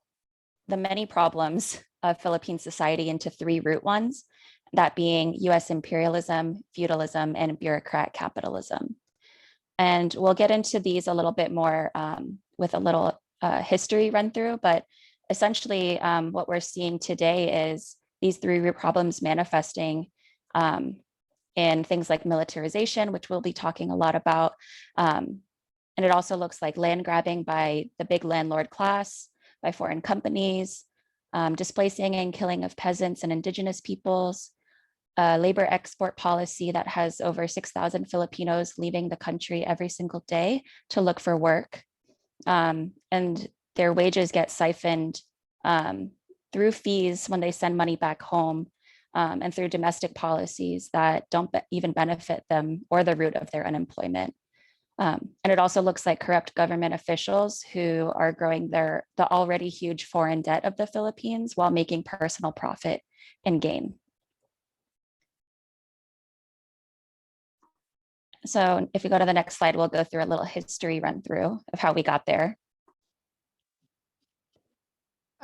the many problems of Philippine society into three root ones, that being US imperialism, feudalism, and bureaucrat capitalism. And we'll get into these a little bit more with a little history run through, but essentially what we're seeing today is these three root problems manifesting in things like militarization, which we'll be talking a lot about. And it also looks like land grabbing by the big landlord class, by foreign companies, displacing and killing of peasants and indigenous peoples, labor export policy that has over 6,000 Filipinos leaving the country every single day to look for work. And their wages get siphoned through fees when they send money back home, and through domestic policies that don't even benefit them or the root of their unemployment. And it also looks like corrupt government officials who are growing the already huge foreign debt of the Philippines while making personal profit and gain. So if we go to the next slide, we'll go through a little history run through of how we got there.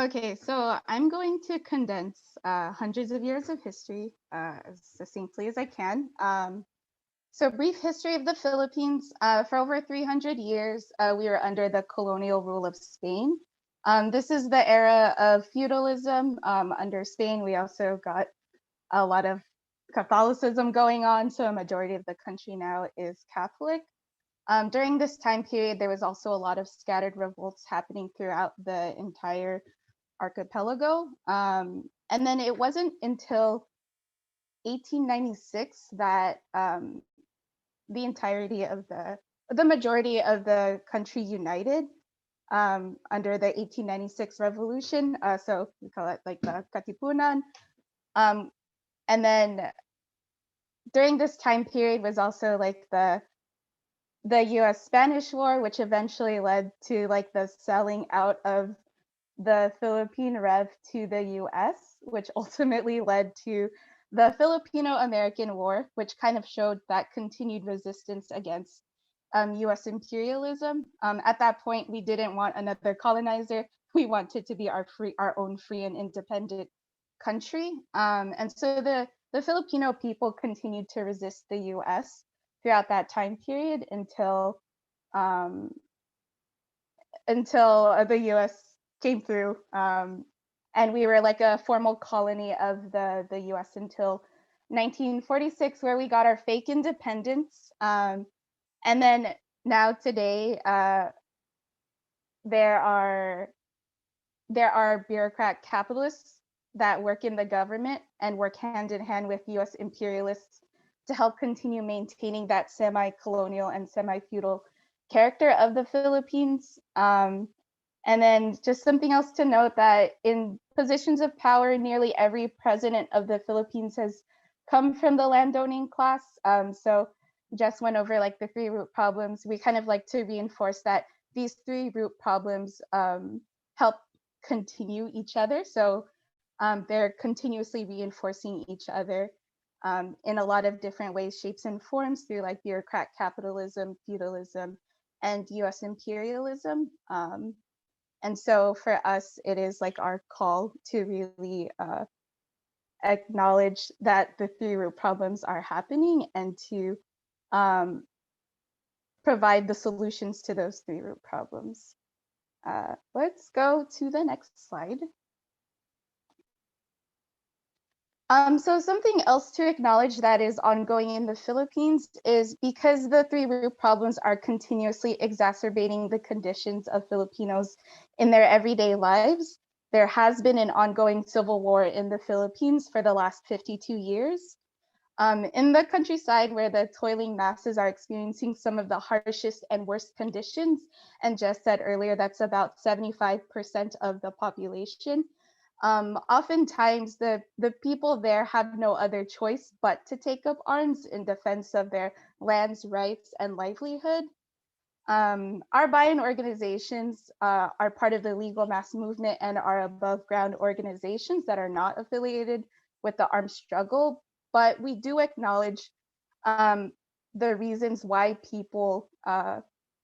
Okay, so I'm going to condense hundreds of years of history as succinctly as I can. So brief history of the Philippines. For over 300 years, we were under the colonial rule of Spain. This is the era of feudalism. Under Spain, we also got a lot of Catholicism going on, so a majority of the country now is Catholic. During this time period, there was also a lot of scattered revolts happening throughout the entire archipelago. And then it wasn't until 1896 that the entirety of the majority of the country united under the 1896 revolution. So we call it like the Katipunan. And then during this time period was also like the US-Spanish War, which eventually led to like the selling out of the Philippine Rev to the US, which ultimately led to the Filipino-American War, which kind of showed that continued resistance against US imperialism. At that point, we didn't want another colonizer. We wanted to be our own free and independent country. And so the Filipino people continued to resist the US throughout that time period until the US came through, and we were like a formal colony of the US until 1946, where we got our fake independence. And then now today, there are bureaucrat capitalists that work in the government and work hand in hand with US imperialists to help continue maintaining that semi-colonial and semi-feudal character of the Philippines. And then just something else to note, that in positions of power, nearly every president of the Philippines has come from the landowning class. So Jess went over like the three root problems. We kind of like to reinforce that these three root problems help continue each other. So they're continuously reinforcing each other in a lot of different ways, shapes, and forms through like bureaucrat capitalism, feudalism, and US imperialism. And so for us, it is like our call to really acknowledge that the three root problems are happening and to provide the solutions to those three root problems. Let's go to the next slide. So something else to acknowledge that is ongoing in the Philippines is because the three root problems are continuously exacerbating the conditions of Filipinos in their everyday lives. There has been an ongoing civil war in the Philippines for the last 52 years. In the countryside where the toiling masses are experiencing some of the harshest and worst conditions, and Jess said earlier, that's about 75% of the population. Oftentimes the people there have no other choice but to take up arms in defense of their lands, rights, and livelihood. Our Bayan organizations are part of the legal mass movement and are above ground organizations that are not affiliated with the armed struggle, but we do acknowledge the reasons why people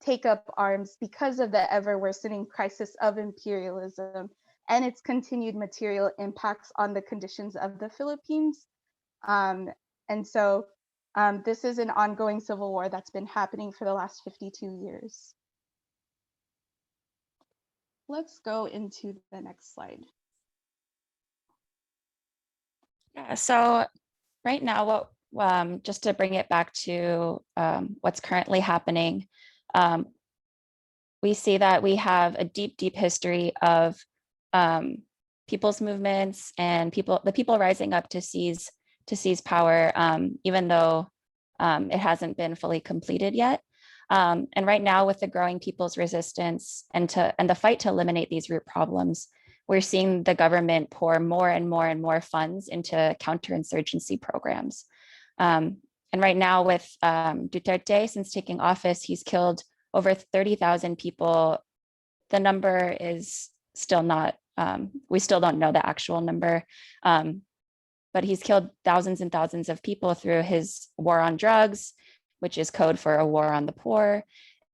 take up arms because of the ever worsening crisis of imperialism and its continued material impacts on the conditions of the Philippines. And so this is an ongoing civil war that's been happening for the last 52 years. Let's go into the next slide. Yeah, so right now, what just to bring it back to what's currently happening, we see that we have a deep, deep history of people's movements and the people rising up to seize power, even though it hasn't been fully completed yet. And right now, with the growing people's resistance and the fight to eliminate these root problems, we're seeing the government pour more and more and more funds into counterinsurgency programs. And right now, with Duterte, since taking office, he's killed over 30,000 people. The number is still not, we still don't know the actual number, but he's killed thousands and thousands of people through his war on drugs, which is code for a war on the poor,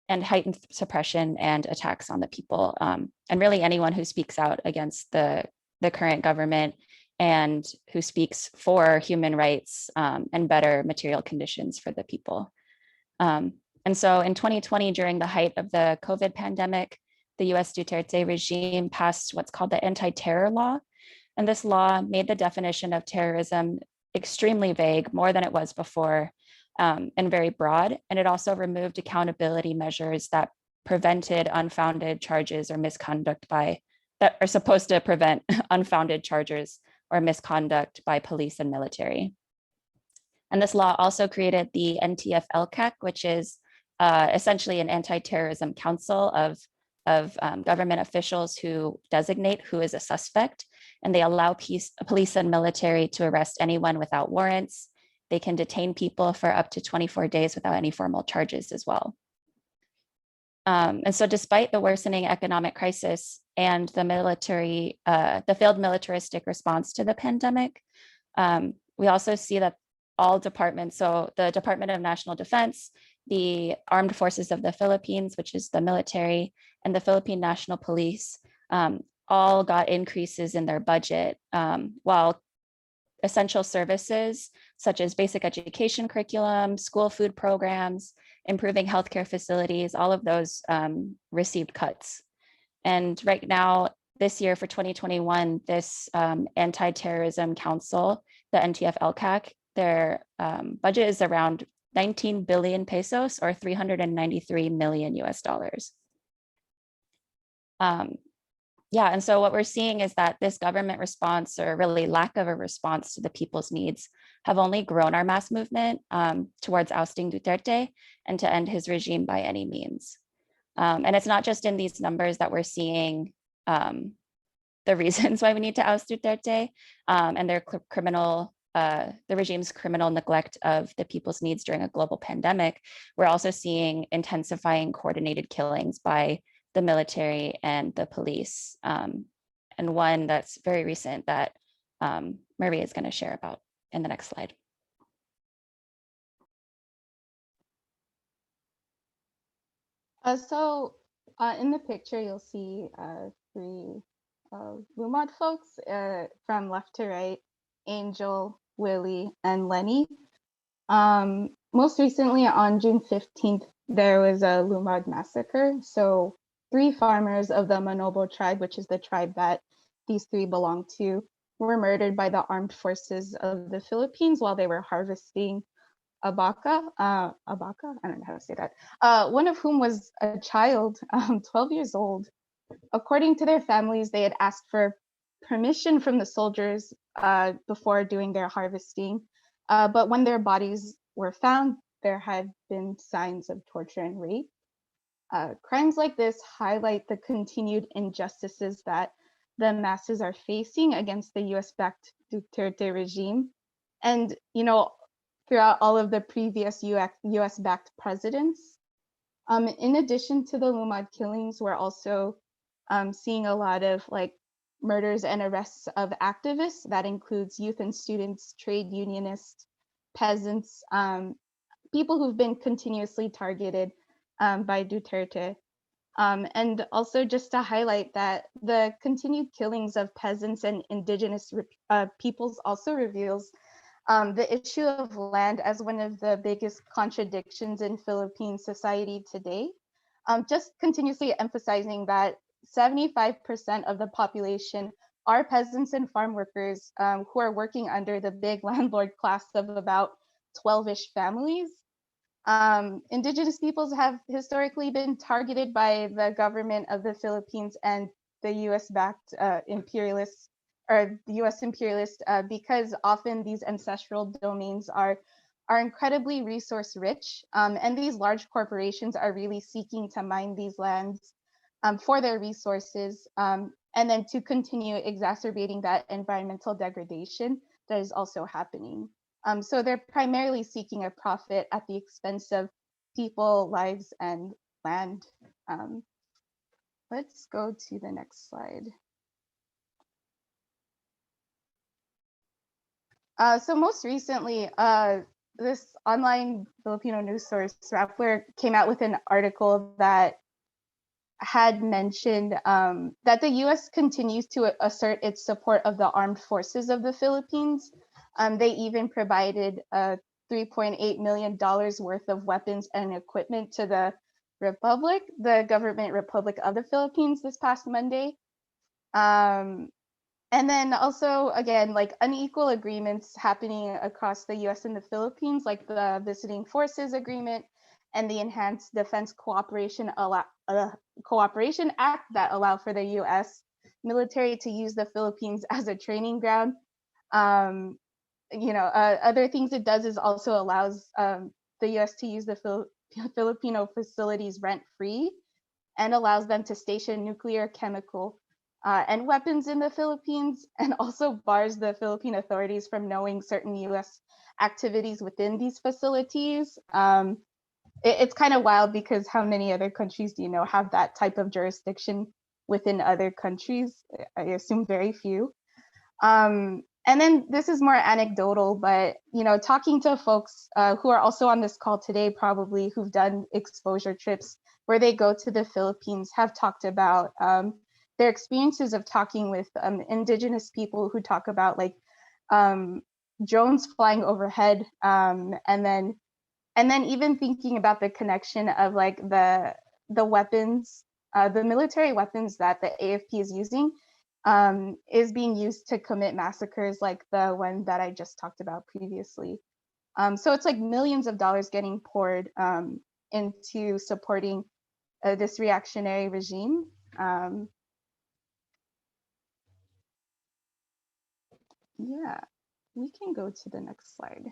and heightened suppression and attacks on the people, and really anyone who speaks out against the current government and who speaks for human rights and better material conditions for the people. And so in 2020, during the height of the COVID pandemic, the US Duterte regime passed what's called the anti-terror law. And this law made the definition of terrorism extremely vague, more than it was before, and very broad. And it also removed accountability measures that prevented unfounded charges or misconduct that are supposed to prevent unfounded charges or misconduct by police and military. And this law also created the NTF-LCAC, which is essentially an anti-terrorism council of government officials who designate who is a suspect, and they allow police and military to arrest anyone without warrants. They can detain people for up to 24 days without any formal charges as well. And so despite the worsening economic crisis and the failed militaristic response to the pandemic, we also see that all departments, so the Department of National Defense, the Armed Forces of the Philippines, which is the military, and the Philippine National Police, all got increases in their budget, while essential services such as basic education curriculum, school food programs, improving healthcare facilities, all of those received cuts. And right now, this year for 2021, this Anti-Terrorism Council, the NTF-LCAC, their budget is around 19 billion pesos or 393 million US dollars. Yeah, and so what we're seeing is that this government response, or really lack of a response to the people's needs, have only grown our mass movement towards ousting Duterte and to end his regime by any means. And it's not just in these numbers that we're seeing the reasons why we need to oust Duterte and their the regime's criminal neglect of the people's needs during a global pandemic. We're also seeing intensifying coordinated killings by the military and the police, and one that's very recent that Maria is going to share about in the next slide. So in the picture, you'll see three Lumad folks from left to right: Angel, Willie, and Lenny. Most recently, on June 15th, there was a Lumad massacre. So 3 farmers of the Manobo tribe, which is the tribe that these 3 belong to, were murdered by the armed forces of the Philippines while they were harvesting abaca. I don't know how to say that. One of whom was a child, 12 years old. According to their families, they had asked for permission from the soldiers before doing their harvesting. But when their bodies were found, there had been signs of torture and rape. Crimes like this highlight the continued injustices that the masses are facing against the US-backed Duterte regime. And, you know, throughout all of the previous US-backed presidents, In addition to the Lumad killings, we're also seeing a lot of like murders and arrests of activists. That includes youth and students, trade unionists, peasants, people who've been continuously targeted by Duterte. And also just to highlight that the continued killings of peasants and indigenous peoples also reveals the issue of land as one of the biggest contradictions in Philippine society today. Just continuously emphasizing that 75% of the population are peasants and farm workers who are working under the big landlord class of about 12-ish families. Indigenous peoples have historically been targeted by the government of the Philippines and the US-backed imperialists or the US imperialists because often these ancestral domains are incredibly resource rich, and these large corporations are really seeking to mine these lands for their resources, and then to continue exacerbating that environmental degradation that is also happening. So they're primarily seeking a profit at the expense of people, lives, and land. Let's go to the next slide. So most recently, this online Filipino news source, Rappler, came out with an article that had mentioned that the US continues to assert its support of the armed forces of the Philippines. They even provided $3.8 million worth of weapons and equipment to the Republic, the government Republic of the Philippines, this past Monday. And then also, again, like unequal agreements happening across the US and the Philippines, like the Visiting Forces Agreement and the Enhanced Defense Cooperation Act that allow for the US military to use the Philippines as a training ground. Other things it does is also allows the US to use the Filipino facilities rent-free and allows them to station nuclear, chemical, and weapons in the Philippines, and also bars the Philippine authorities from knowing certain US activities within these facilities. It's kind of wild because how many other countries do you know have that type of jurisdiction within other countries? I assume very few. And then this is more anecdotal, but talking to folks who are also on this call today, probably who've done exposure trips where they go to the Philippines, have talked about their experiences of talking with indigenous people who talk about like drones flying overhead, and then even thinking about the connection of like the weapons, the military weapons that the AFP is using is being used to commit massacres like the one that I just talked about previously. So it's like millions of dollars getting poured into supporting this reactionary regime. Yeah, we can go to the next slide.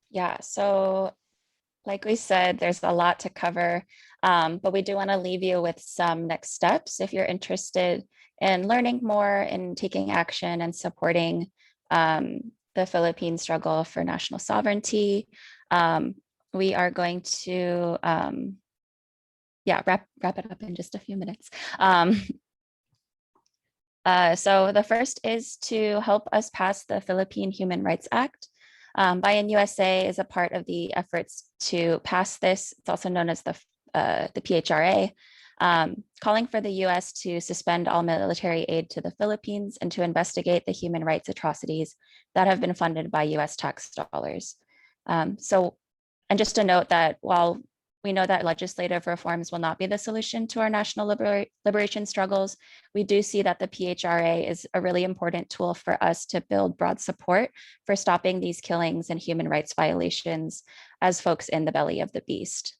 Yeah, so like we said, there's a lot to cover, but we do want to leave you with some next steps if you're interested in learning more and taking action and supporting the Philippine struggle for national sovereignty. We are going to wrap it up in just a few minutes. So the first is to help us pass the Philippine Human Rights Act. Buy in USA is a part of the efforts to pass this. It's also known as the PHRA, calling for the US to suspend all military aid to the Philippines and to investigate the human rights atrocities that have been funded by US tax dollars. And just to note that while we know that legislative reforms will not be the solution to our national liberation struggles, we do see that the PHRA is a really important tool for us to build broad support for stopping these killings and human rights violations as folks in the belly of the beast.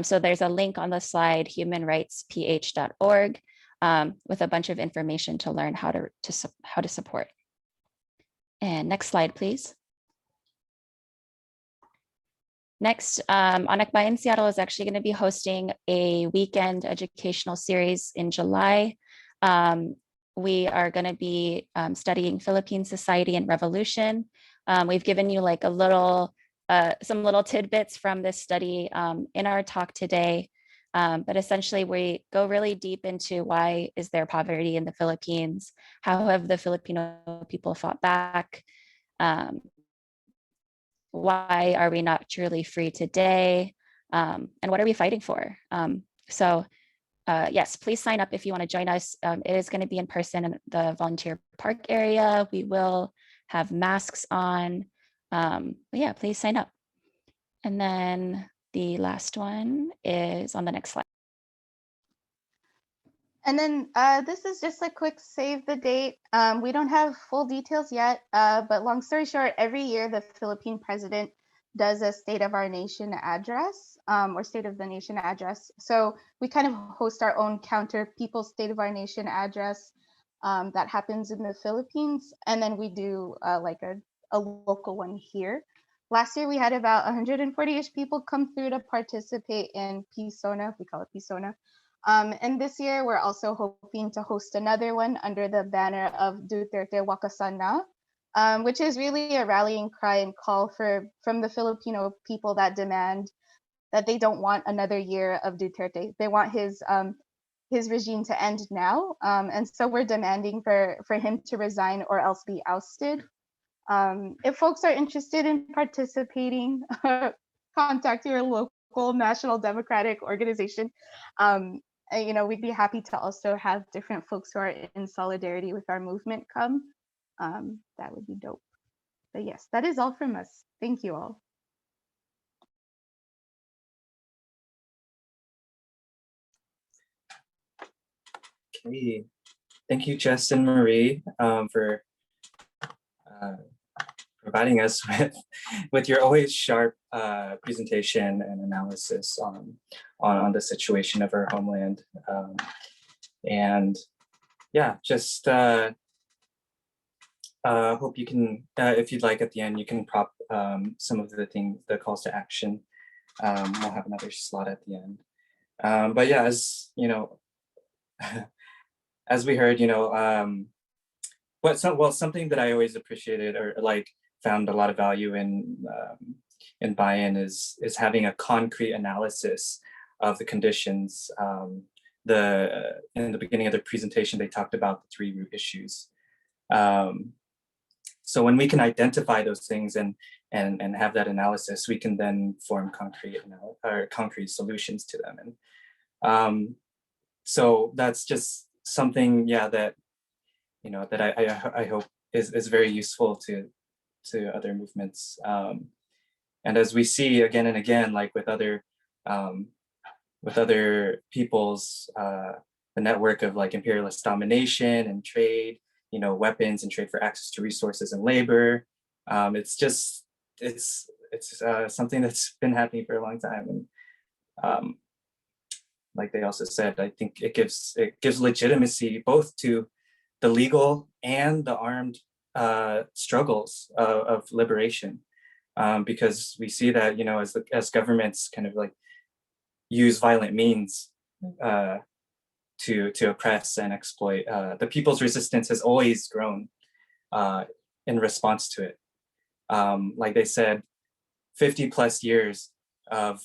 So there's a link on the slide, humanrightsph.org, with a bunch of information to learn how to support. And next slide, please. Next, Anak Bayan Seattle is actually going to be hosting a weekend educational series in July. We are going to be studying Philippine society and revolution. We've given you like a little some little tidbits from this study in our talk today. But essentially, we go really deep into why is there poverty in the Philippines? How have the Filipino people fought back? Why are we not truly free today? And what are we fighting for? Yes, please sign up if you want to join us. It is going to be in person in the volunteer park area. We will have masks on. But yeah, please sign up. And then the last one is on the next slide. And then this is just a quick save the date. We don't have full details yet, but long story short, every year the Philippine president does a State of Our Nation address or State of the Nation address. So we kind of host our own counter People's State of Our Nation address that happens in the Philippines. And then we do like a local one here. Last year, we had about 140-ish people come through to participate in PSONA. We call it PSONA. And this year, we're also hoping to host another one under the banner of Duterte Wakasan Na, which is really a rallying cry and call from the Filipino people that demand that they don't want another year of Duterte. They want his regime to end now. And so we're demanding for him to resign or else be ousted. If folks are interested in participating, contact your local National Democratic Organization. We'd be happy to also have different folks who are in solidarity with our movement come. That would be dope. But yes, that is all from us. Thank you all. Okay. Thank you, Jess and Marie, for providing us with your always sharp presentation and analysis on the situation of our homeland. And yeah, just hope you can, if you'd like at the end, you can prop some of the calls to action. We'll have another slot at the end. But yeah, as you know, as we heard, something that I always appreciated or found a lot of value in buy-in is having a concrete analysis of the conditions. In the beginning of the presentation, they talked about the 3 root issues. So when we can identify those things and have that analysis, we can then form concrete solutions to them. And so that's just something, that that I hope is very useful to other movements. And as we see again and again, like with other peoples, the network of imperialist domination and trade, weapons and trade for access to resources and labor. It's something that's been happening for a long time. And like they also said, I think it gives legitimacy both to the legal and the armed struggles of liberation, because we see that as governments kind of use violent means to oppress and exploit, the people's resistance has always grown in response to it. Like they said, 50 plus years of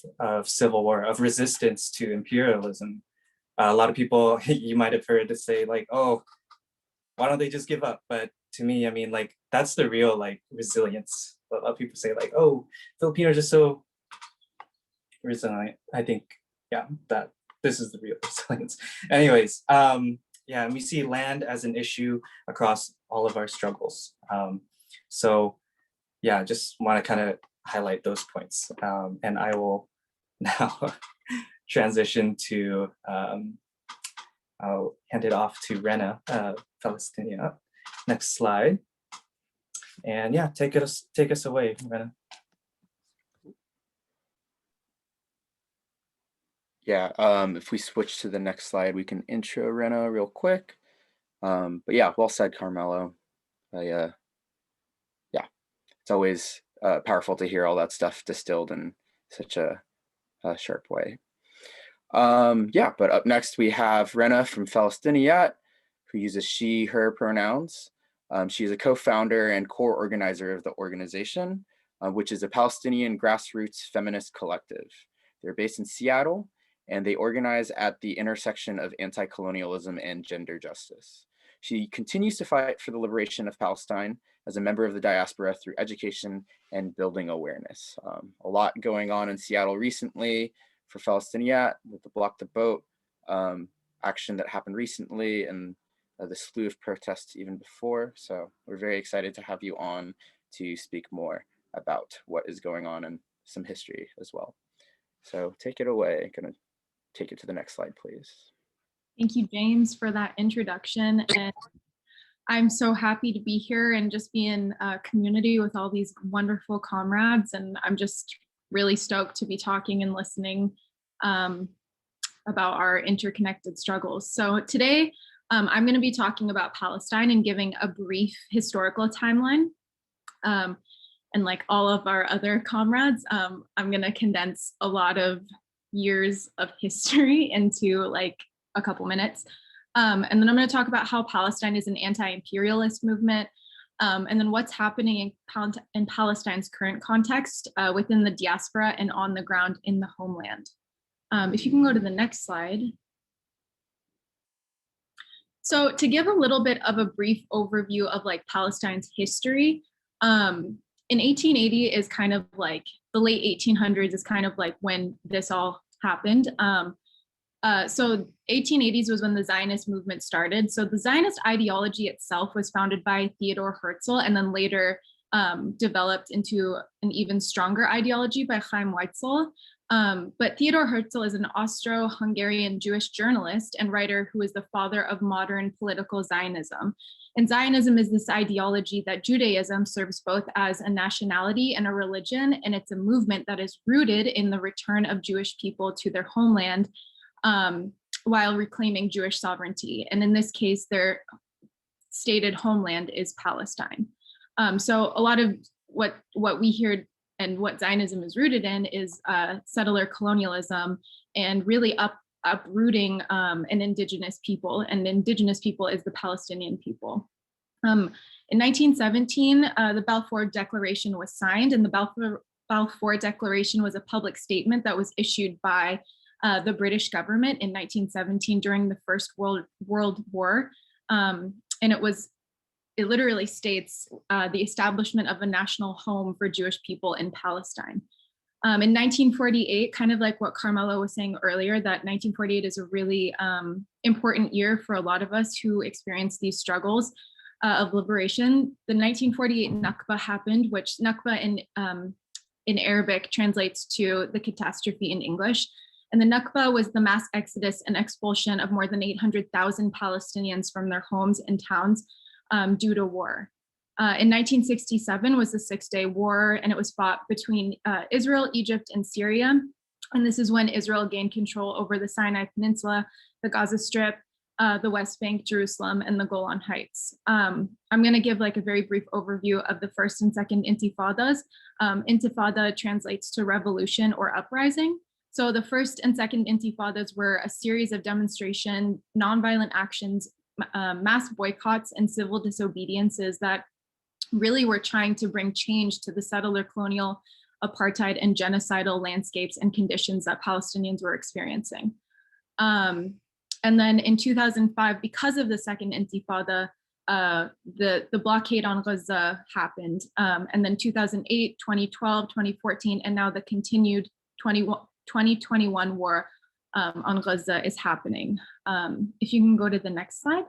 civil war, of resistance to imperialism. A lot of people you might have heard to say oh, why don't they just give up? But to me, I mean, that's the real resilience. A lot of people say oh, Filipinos are just so resilient. I think, that this is the real resilience. Anyways, and we see land as an issue across all of our struggles. So just want to kind of highlight those points. And I will now transition to, I'll hand it off to Rena, Palestinian. Next slide. And take us away, Rena. If we switch to the next slide, we can intro Rena real quick. But well said, Carmelo. It's always powerful to hear all that stuff distilled in such a sharp way. But up next we have Rena from Palestiniyat, who uses she, her pronouns. She is a co-founder and core organizer of the organization. which is a Palestinian grassroots feminist collective. They're based in Seattle, and they organize at the intersection of anti-colonialism and gender justice. She continues to fight for the liberation of Palestine as a member of the diaspora through education and building awareness. A lot going on in Seattle recently for Palestiniat with the Block the Boat action that happened recently, and the slew of protests even before. So we're very excited to have you on to speak more about what is going on and some history as well. So take it away. Gonna take it to the next slide, please. Thank you, James, for that introduction. And I'm so happy to be here and just be in a community with all these wonderful comrades. And I'm just really stoked to be talking and listening about our interconnected struggles. So today, I'm going to be talking about Palestine and giving a brief historical timeline. And like all of our other comrades, I'm going to condense a lot of years of history into like a couple minutes. And then I'm going to talk about how Palestine is an anti-imperialist movement, and then what's happening in Palestine's current context within the diaspora and on the ground in the homeland. If you can go to the next slide. So to give a little bit of a brief overview of like Palestine's history, in 1880 is kind of like the late 1800s is kind of like when this all happened. So 1880s was when the Zionist movement started. So the Zionist ideology itself was founded by Theodor Herzl and then later developed into an even stronger ideology by Chaim Weizsäll. But Theodor Herzl is an Austro-Hungarian Jewish journalist and writer who is the father of modern political Zionism. And Zionism is this ideology that Judaism serves both as a nationality and a religion, and it's a movement that is rooted in the return of Jewish people to their homeland while reclaiming Jewish sovereignty. And in this case, their stated homeland is Palestine. So a lot of what we hear and what Zionism is rooted in is settler colonialism and really uprooting an indigenous people, and indigenous people is the Palestinian people. In 1917, the Balfour Declaration was signed, and the Balfour Declaration was a public statement that was issued by the British government in 1917 during the First World War. And it literally states the establishment of a national home for Jewish people in Palestine. In 1948, kind of like what Carmelo was saying earlier, that 1948 is a really important year for a lot of us who experienced these struggles of liberation. The 1948 Nakba happened, which Nakba in Arabic translates to the catastrophe in English. And the Nakba was the mass exodus and expulsion of more than 800,000 Palestinians from their homes and towns due to war. In 1967 was the Six-Day War, and it was fought between Israel, Egypt, and Syria. And this is when Israel gained control over the Sinai Peninsula, the Gaza Strip, the West Bank, Jerusalem, and the Golan Heights. I'm going to give like a very brief overview of the first and second intifadas. Intifada translates to revolution or uprising. So the first and second intifadas were a series of demonstration, nonviolent actions, mass boycotts, and civil disobediences that really were trying to bring change to the settler colonial, apartheid, and genocidal landscapes and conditions that Palestinians were experiencing. And then in 2005, because of the second intifada, the blockade on Gaza happened. And then 2008, 2012, 2014, and now the continued 2021 war on Gaza is happening. If you can go to the next slide.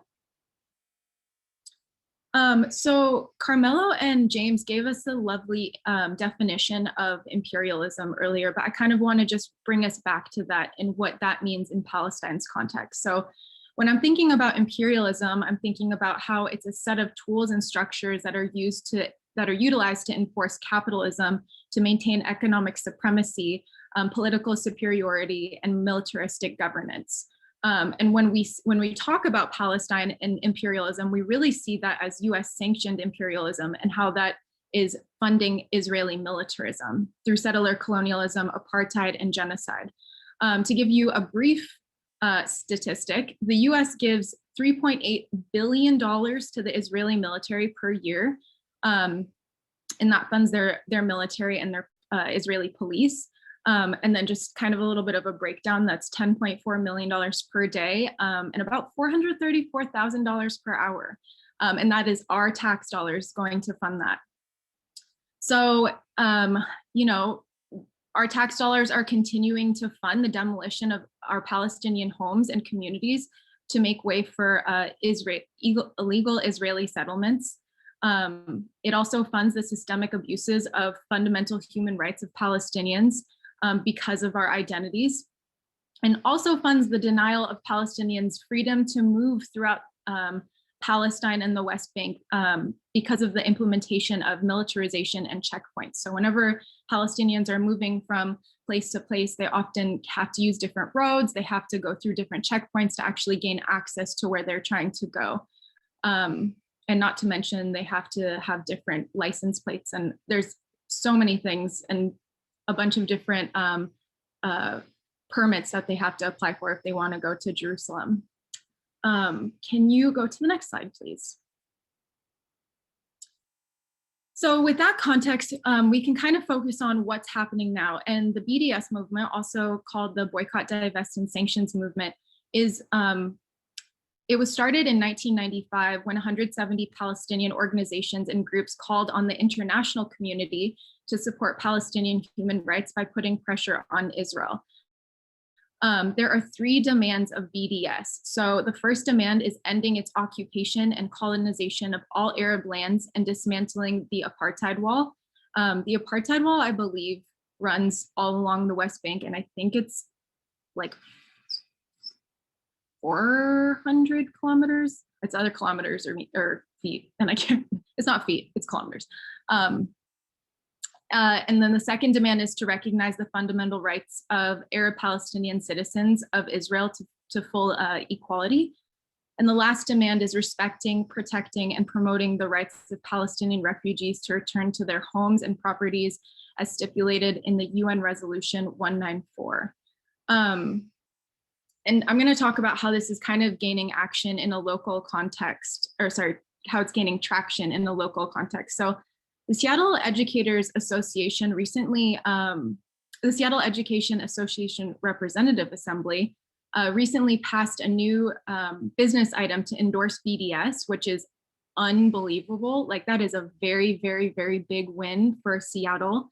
So Carmelo and James gave us a lovely definition of imperialism earlier, but I kind of want to just bring us back to that and what that means in Palestine's context. So when I'm thinking about imperialism, I'm thinking about how it's a set of tools and structures that are utilized to enforce capitalism, to maintain economic supremacy, political superiority, and militaristic governance. And when we talk about Palestine and imperialism, we really see that as US sanctioned imperialism and how that is funding Israeli militarism through settler colonialism, apartheid, and genocide. To give you a brief statistic, the US gives $3.8 billion to the Israeli military per year. and that funds their military and their Israeli police. And then just kind of a little bit of a breakdown, that's $10.4 million per day and about $434,000 per hour. And that is our tax dollars going to fund that. So, you know, our tax dollars are continuing to fund the demolition of our Palestinian homes and communities to make way for illegal Israeli settlements. It also funds the systemic abuses of fundamental human rights of Palestinians because of our identities, and also funds the denial of Palestinians' freedom to move throughout Palestine and the West Bank because of the implementation of militarization and checkpoints. So whenever Palestinians are moving from place to place, they often have to use different roads. They have to go through different checkpoints to actually gain access to where they're trying to go. And not to mention, they have to have different license plates. And there's so many things and a bunch of different permits that they have to apply for if they want to go to Jerusalem. Can you go to the next slide, please? So with that context, we can kind of focus on what's happening now. And the BDS movement, also called the Boycott, Divest, and Sanctions movement, is it was started in 1995 when 170 Palestinian organizations and groups called on the international community to support Palestinian human rights by putting pressure on Israel. There are 3 demands of BDS. So the first demand is ending its occupation and colonization of all Arab lands and dismantling the apartheid wall. The apartheid wall, I believe, runs all along the West Bank, and I think it's like 400 kilometers. It's other kilometers or feet, and I can't, it's not feet, it's kilometers. And then the second demand is to recognize the fundamental rights of Arab Palestinian citizens of Israel to full equality. And the last demand is respecting, protecting, and promoting the rights of Palestinian refugees to return to their homes and properties as stipulated in the UN Resolution 194. And I'm going to talk about how this is kind of gaining action in a local context, or sorry, how it's gaining traction in the local context. So the Seattle Educators Association recently, the Seattle Education Association Representative Assembly recently passed a new business item to endorse BDS, which is unbelievable. Like, that is a very, very, very big win for Seattle.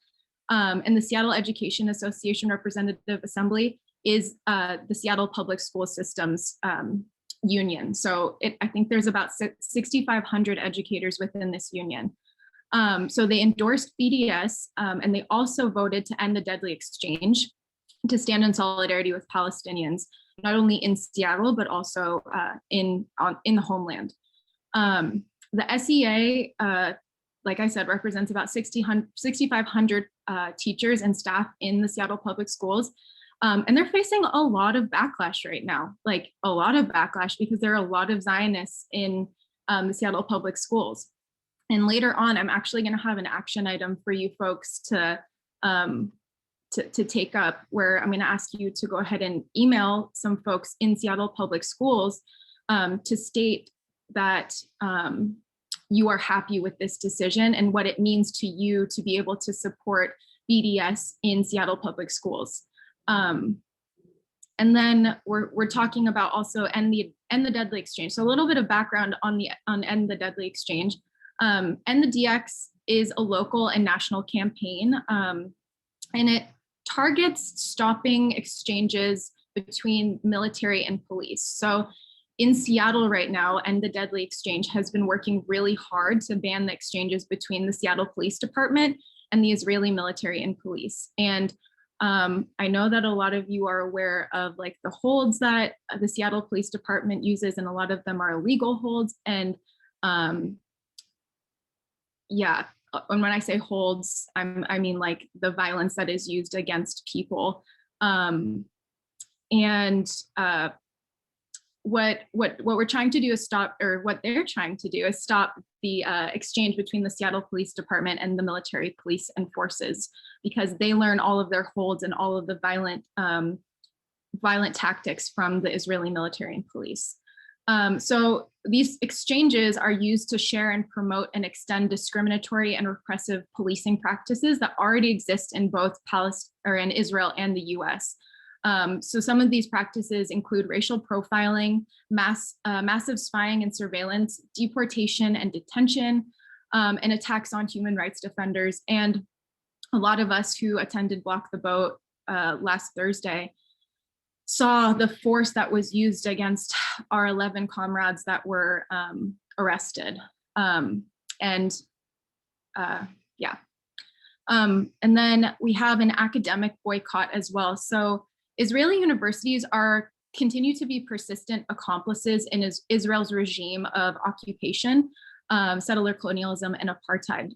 And the Seattle Education Association Representative Assembly is the Seattle Public School Systems Union. So I think there's about 6,500 educators within this union. So they endorsed BDS, and they also voted to end the deadly exchange, to stand in solidarity with Palestinians, not only in Seattle, but also in the homeland. The SEA, like I said, represents about 6,500 teachers and staff in the Seattle Public Schools. And they're facing a lot of backlash right now, like a lot of backlash, because there are a lot of Zionists in the Seattle Public Schools. And later on, I'm actually going to have an action item for you folks to take up, where I'm going to ask you to go ahead and email some folks in Seattle Public Schools to state that you are happy with this decision and what it means to you to be able to support BDS in Seattle Public Schools. And then we're talking about also end the deadly exchange. So a little bit of background on end the deadly exchange. End the DX is a local and national campaign, and it targets stopping exchanges between military and police. So in Seattle right now, End the Deadly Exchange has been working really hard to ban the exchanges between the Seattle Police Department and the Israeli military and police. And I know that a lot of you are aware of like the holds that the Seattle Police Department uses, and a lot of them are illegal holds. And yeah, and when I say holds, I mean like the violence that is used against people. What we're trying to do is stop, or what they're trying to do is stop the exchange between the Seattle Police Department and the military police and forces, because they learn all of their holds and all of the violent tactics from the Israeli military and police. So these exchanges are used to share and promote and extend discriminatory and repressive policing practices that already exist in both in Israel and the US. So some of these practices include racial profiling, massive spying and surveillance, deportation and detention, and attacks on human rights defenders. And a lot of us who attended Block the Boat last Thursday saw the force that was used against our 11 comrades that were arrested. And then we have an academic boycott as well. So Israeli universities continue to be persistent accomplices in Israel's regime of occupation, settler colonialism, and apartheid.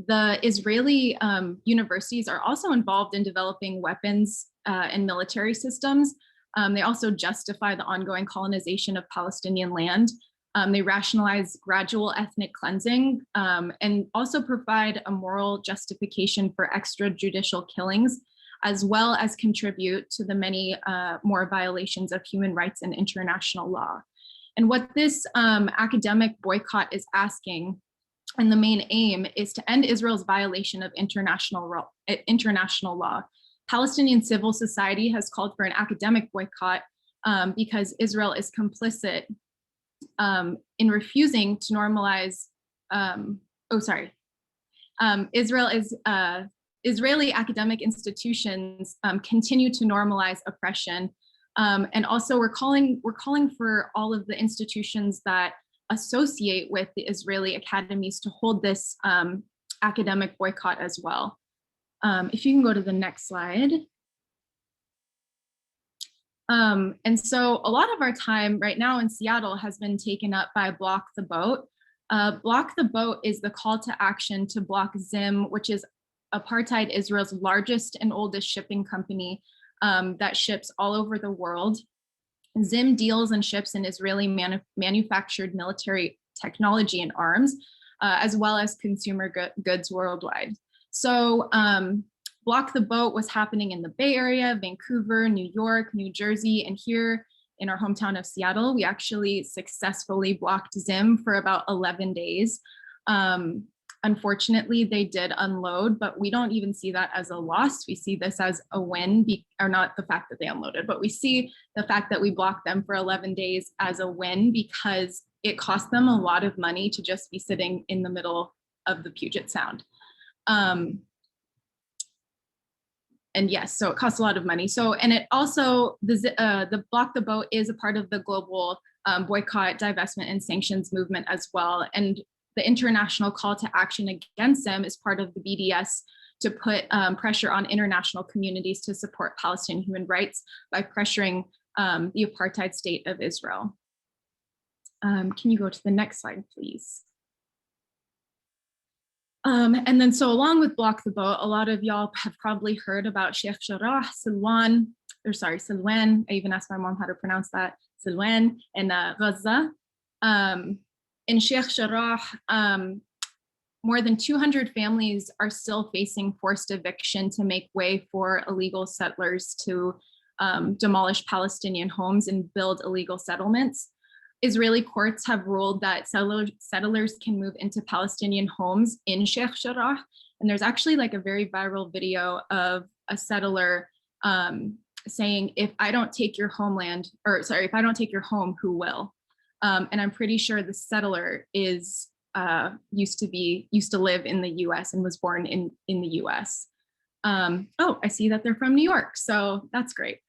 The Israeli universities are also involved in developing weapons and military systems. They also justify the ongoing colonization of Palestinian land. They rationalize gradual ethnic cleansing and also provide a moral justification for extrajudicial killings, as well as contribute to the many more violations of human rights and international law. And what this academic boycott is asking, and the main aim, is to end Israel's violation of international law. Palestinian civil society has called for an academic boycott because Israel is complicit in refusing to normalize, Israeli academic institutions continue to normalize oppression. And also we're calling for all of the institutions that associate with the Israeli academies to hold this academic boycott as well. If you can go to the next slide. And so a lot of our time right now in Seattle has been taken up by Block the Boat. Block the Boat is the call to action to block Zim, which is apartheid Israel's largest and oldest shipping company that ships all over the world. Zim deals and ships in Israeli manufactured military technology and arms, as well as consumer goods worldwide. So Block the Boat was happening in the Bay Area, Vancouver, New York, New Jersey, and here in our hometown of Seattle, we actually successfully blocked Zim for about 11 days. Unfortunately, they did unload, but we don't even see that as a loss. We see this as a win, or not the fact that they unloaded, but we see the fact that we blocked them for 11 days as a win because it cost them a lot of money to just be sitting in the middle of the Puget Sound. And yes, so it costs a lot of money. So, and it also, the Block the Boat is a part of the global boycott, divestment, and sanctions movement as well. And the international call to action against them is part of the BDS to put pressure on international communities to support Palestinian human rights by pressuring the apartheid state of Israel. Can you go to the next slide, please? And then so along with Block the Boat, a lot of y'all have probably heard about Sheikh Jarrah, Silwan, I even asked my mom how to pronounce that, Silwan, and Gaza. In Sheikh Jarrah, more than 200 families are still facing forced eviction to make way for illegal settlers to demolish Palestinian homes and build illegal settlements. Israeli courts have ruled that settlers can move into Palestinian homes in Sheikh Jarrah. And there's actually like a very viral video of a settler saying, if I don't take your homeland, or sorry, if I don't take your home, who will? And I'm pretty sure the settler is used to live in the US and was born in the US. Oh, I see that they're from New York, so that's great.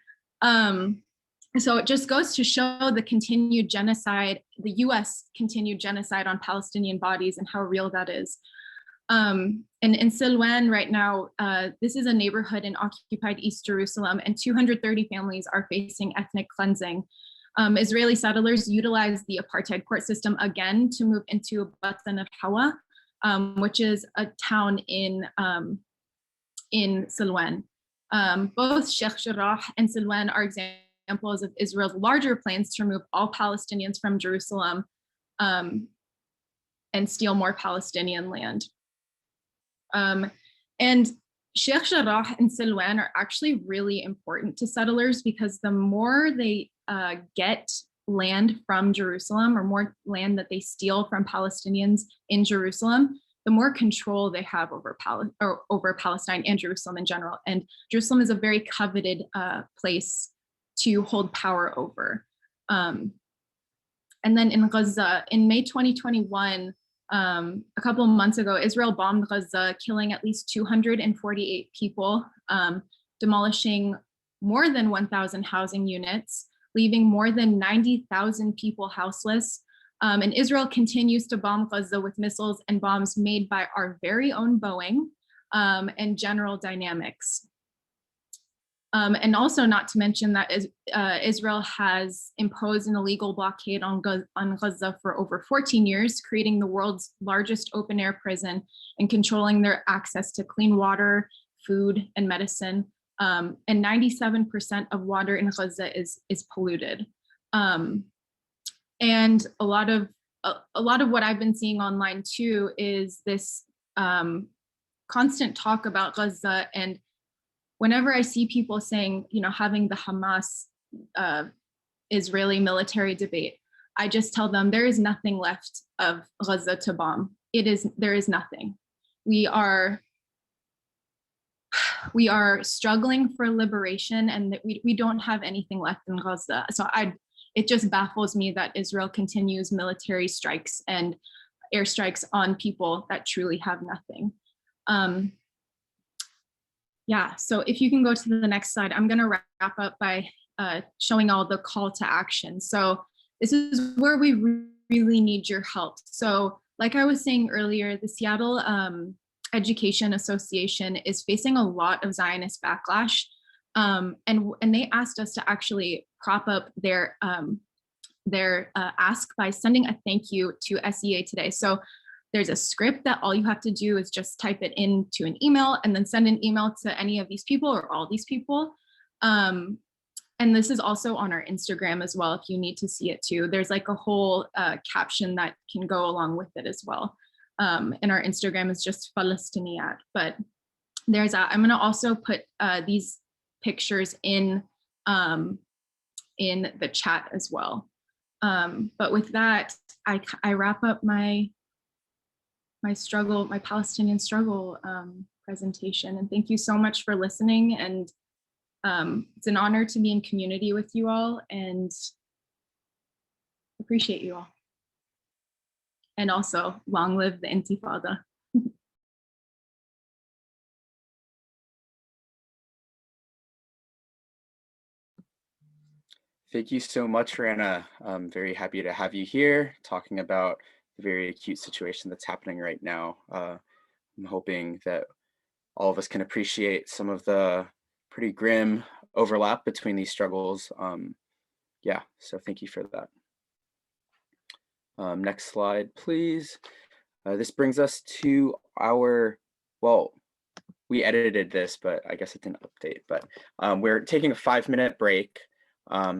So it just goes to show the continued genocide, the US continued genocide on Palestinian bodies and how real that is. And in Silwan right now, this is a neighborhood in occupied East Jerusalem, and 230 families are facing ethnic cleansing. Israeli settlers utilized the apartheid court system again to move into Batan al-Hawa, which is a town in Silwan. Both Sheikh Jarrah and Silwan are examples of Israel's larger plans to remove all Palestinians from Jerusalem and steal more Palestinian land. And Sheikh Jarrah and Silwan are actually really important to settlers because the more they get land from Jerusalem, or more land that they steal from Palestinians in Jerusalem, the more control they have over Palestine and Jerusalem in general. And Jerusalem is a very coveted place to hold power over. And then in Gaza, in May 2021, a couple of months ago, Israel bombed Gaza, killing at least 248 people, demolishing more than 1,000 housing units, leaving more than 90,000 people houseless. And Israel continues to bomb Gaza with missiles and bombs made by our very own Boeing and General Dynamics. And also, not to mention that Israel has imposed an illegal blockade on Gaza for over 14 years, creating the world's largest open-air prison and controlling their access to clean water, food, and medicine. And 97% of water in Gaza is polluted. And a lot of what I've been seeing online too is this constant talk about Gaza. And whenever I see people saying, you know, having the Hamas Israeli military debate, I just tell them there is nothing left of Gaza to bomb. There is nothing. We are struggling for liberation, and that we don't have anything left in Gaza. So it just baffles me that Israel continues military strikes and airstrikes on people that truly have nothing. Yeah, so if you can go to the next slide, I'm gonna wrap up by showing all the call to action. So this is where we really need your help. So like I was saying earlier, the Seattle Education Association is facing a lot of Zionist backlash. And they asked us to actually prop up their ask by sending a thank you to SEA today. So there's a script that all you have to do is just type it into an email and then send an email to any of these people or all these people. And this is also on our Instagram as well, if you need to see it too. There's like a whole caption that can go along with it as well. And our Instagram is just Palestiniyat, but there's that. I'm gonna also put these pictures in the chat as well. But with that, I wrap up my Palestinian struggle presentation. And thank you so much for listening. And it's an honor to be in community with you all, and appreciate you all. And also, long live the Intifada. Thank you so much, Rana. I'm very happy to have you here talking about the very acute situation that's happening right now. I'm hoping that all of us can appreciate some of the pretty grim overlap between these struggles. Yeah, so thank you for that. Next slide, please. This brings us to our, well, we edited this, but I guess it didn't update, but we're taking a 5-minute break.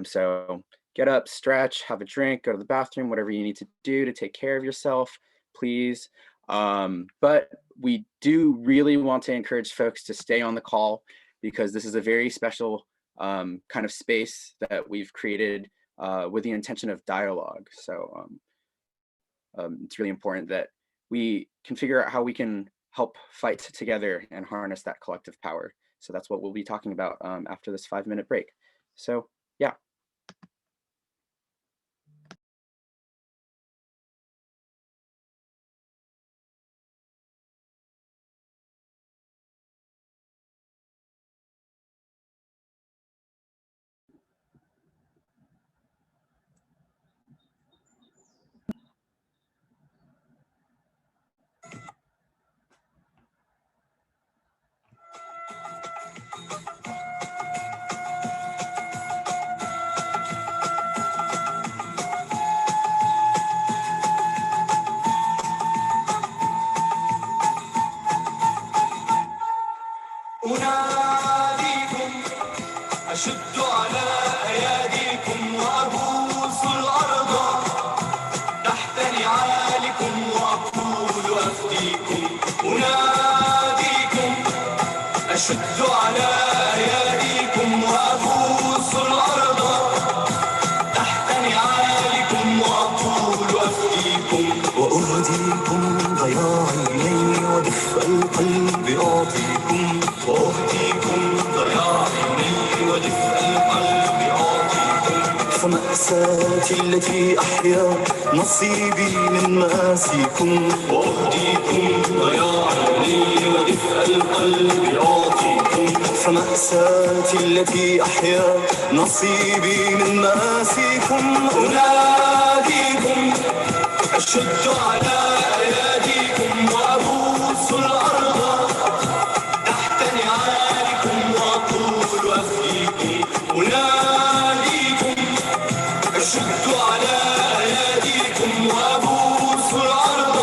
So get up, stretch, have a drink, go to the bathroom, whatever you need to do to take care of yourself, please. But we do really want to encourage folks to stay on the call, because this is a very special kind of space that we've created with the intention of dialogue. So it's really important that we can figure out how we can help fight together and harness that collective power. So that's what we'll be talking about after this 5-minute break. So yeah. أناديكم أشد على أياديكم وأبوس الأرض تحت نعالكم وأقول أفديكم أناديكم أشد على أياديكم وأبوس الأرض دفء القلب أعطيكم وأهديكم ضياع عيني ودفء القلب أعطيكم فمأساتي التي أحيا نصيبي من مآسيكم وأهديكم ضياع عيني ودفء القلب أعطيكم فمأساتي التي أحيا نصيبي من مآسيكم أناديكم أشد على أياديكم وأبوس الأرض تحت نعالكم وأقول أفديكم أناديكم أشد على أياديكم وأبوس الأرض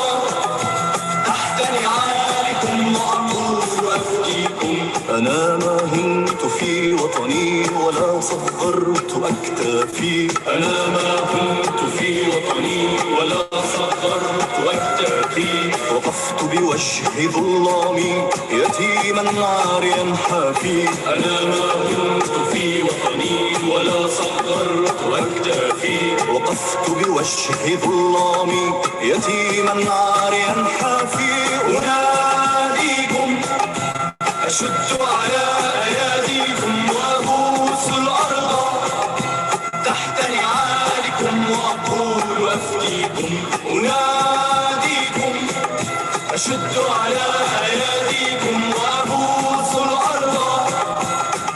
تحت نعالكم وأقول أفديكم أنا ما هنت في وطني ولا صغرت أكتافي أنا ما هنت في وطني ولا صغرت أكتافي وقفت بوجه ظلامي يتيما عاريا حافي أنا ما هنت في وطني ولا صغرت أكتافي وقفت بوجه ظلامي يتيما عاريا حافي أناديكم أشد على أياديكم وأبوس الأرض تحت نعالكم وأقول أفديكم أناديكم أشد على أياديكم وأبوس الأرض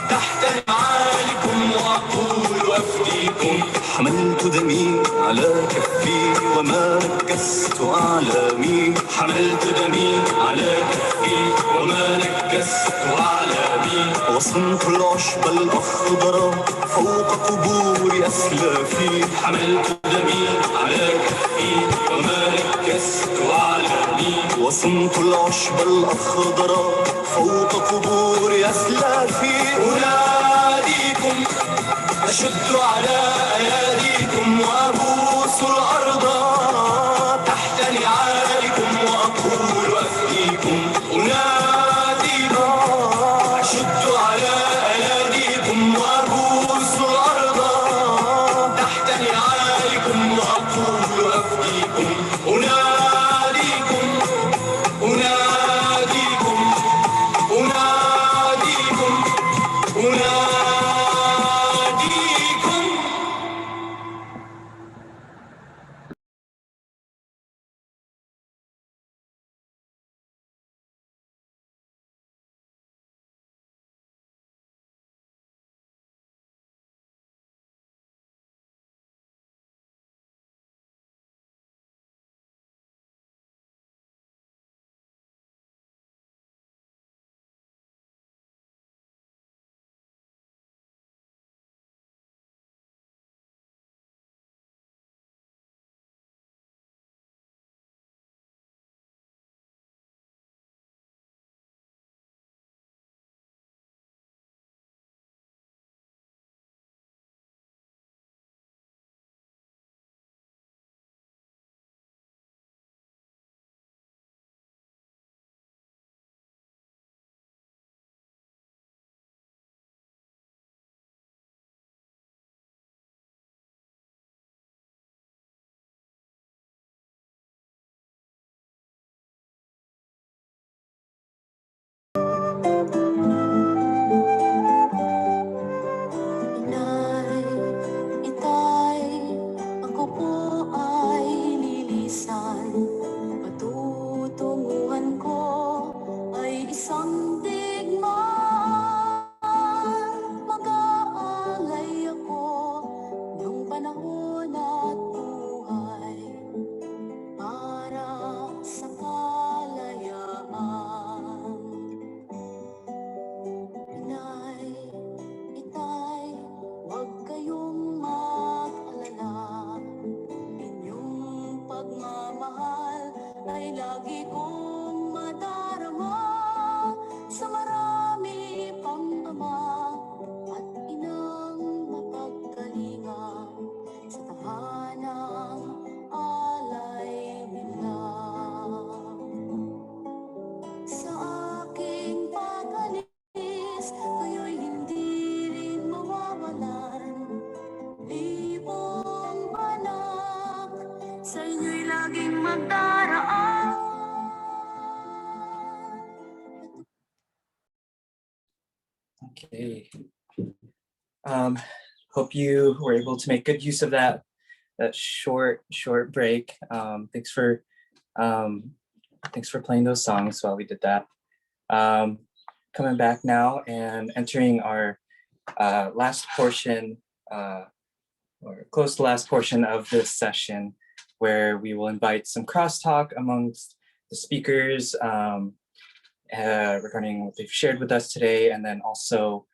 تحت نعالكم وأقول أفديكم حملت دمي على كفي وما نكست أعلامي حملت دمي على كفي وما نكست أعلامي وصنت العشب الأخضر فوق قبور أسلافي حملت دمي على كفي وما نكست أعلامي وصنت العشب الأخضر فوق قبور أسلافي أناديكم أشد على أياديكم وأبوس الأرض تحت نعالكم وأقول أفديكم أناديكم أشد على أياديكم وأبوس الأرض تحت نعالكم وأقول أفديكم أناديكم أناديكم أناديكم أناديكم Okay. Hope you were able to make good use of that short break. Thanks for playing those songs while we did that. Coming back now and entering our last portion, or close to the last portion of this session, where we will invite some crosstalk amongst the speakers regarding what they've shared with us today, and then also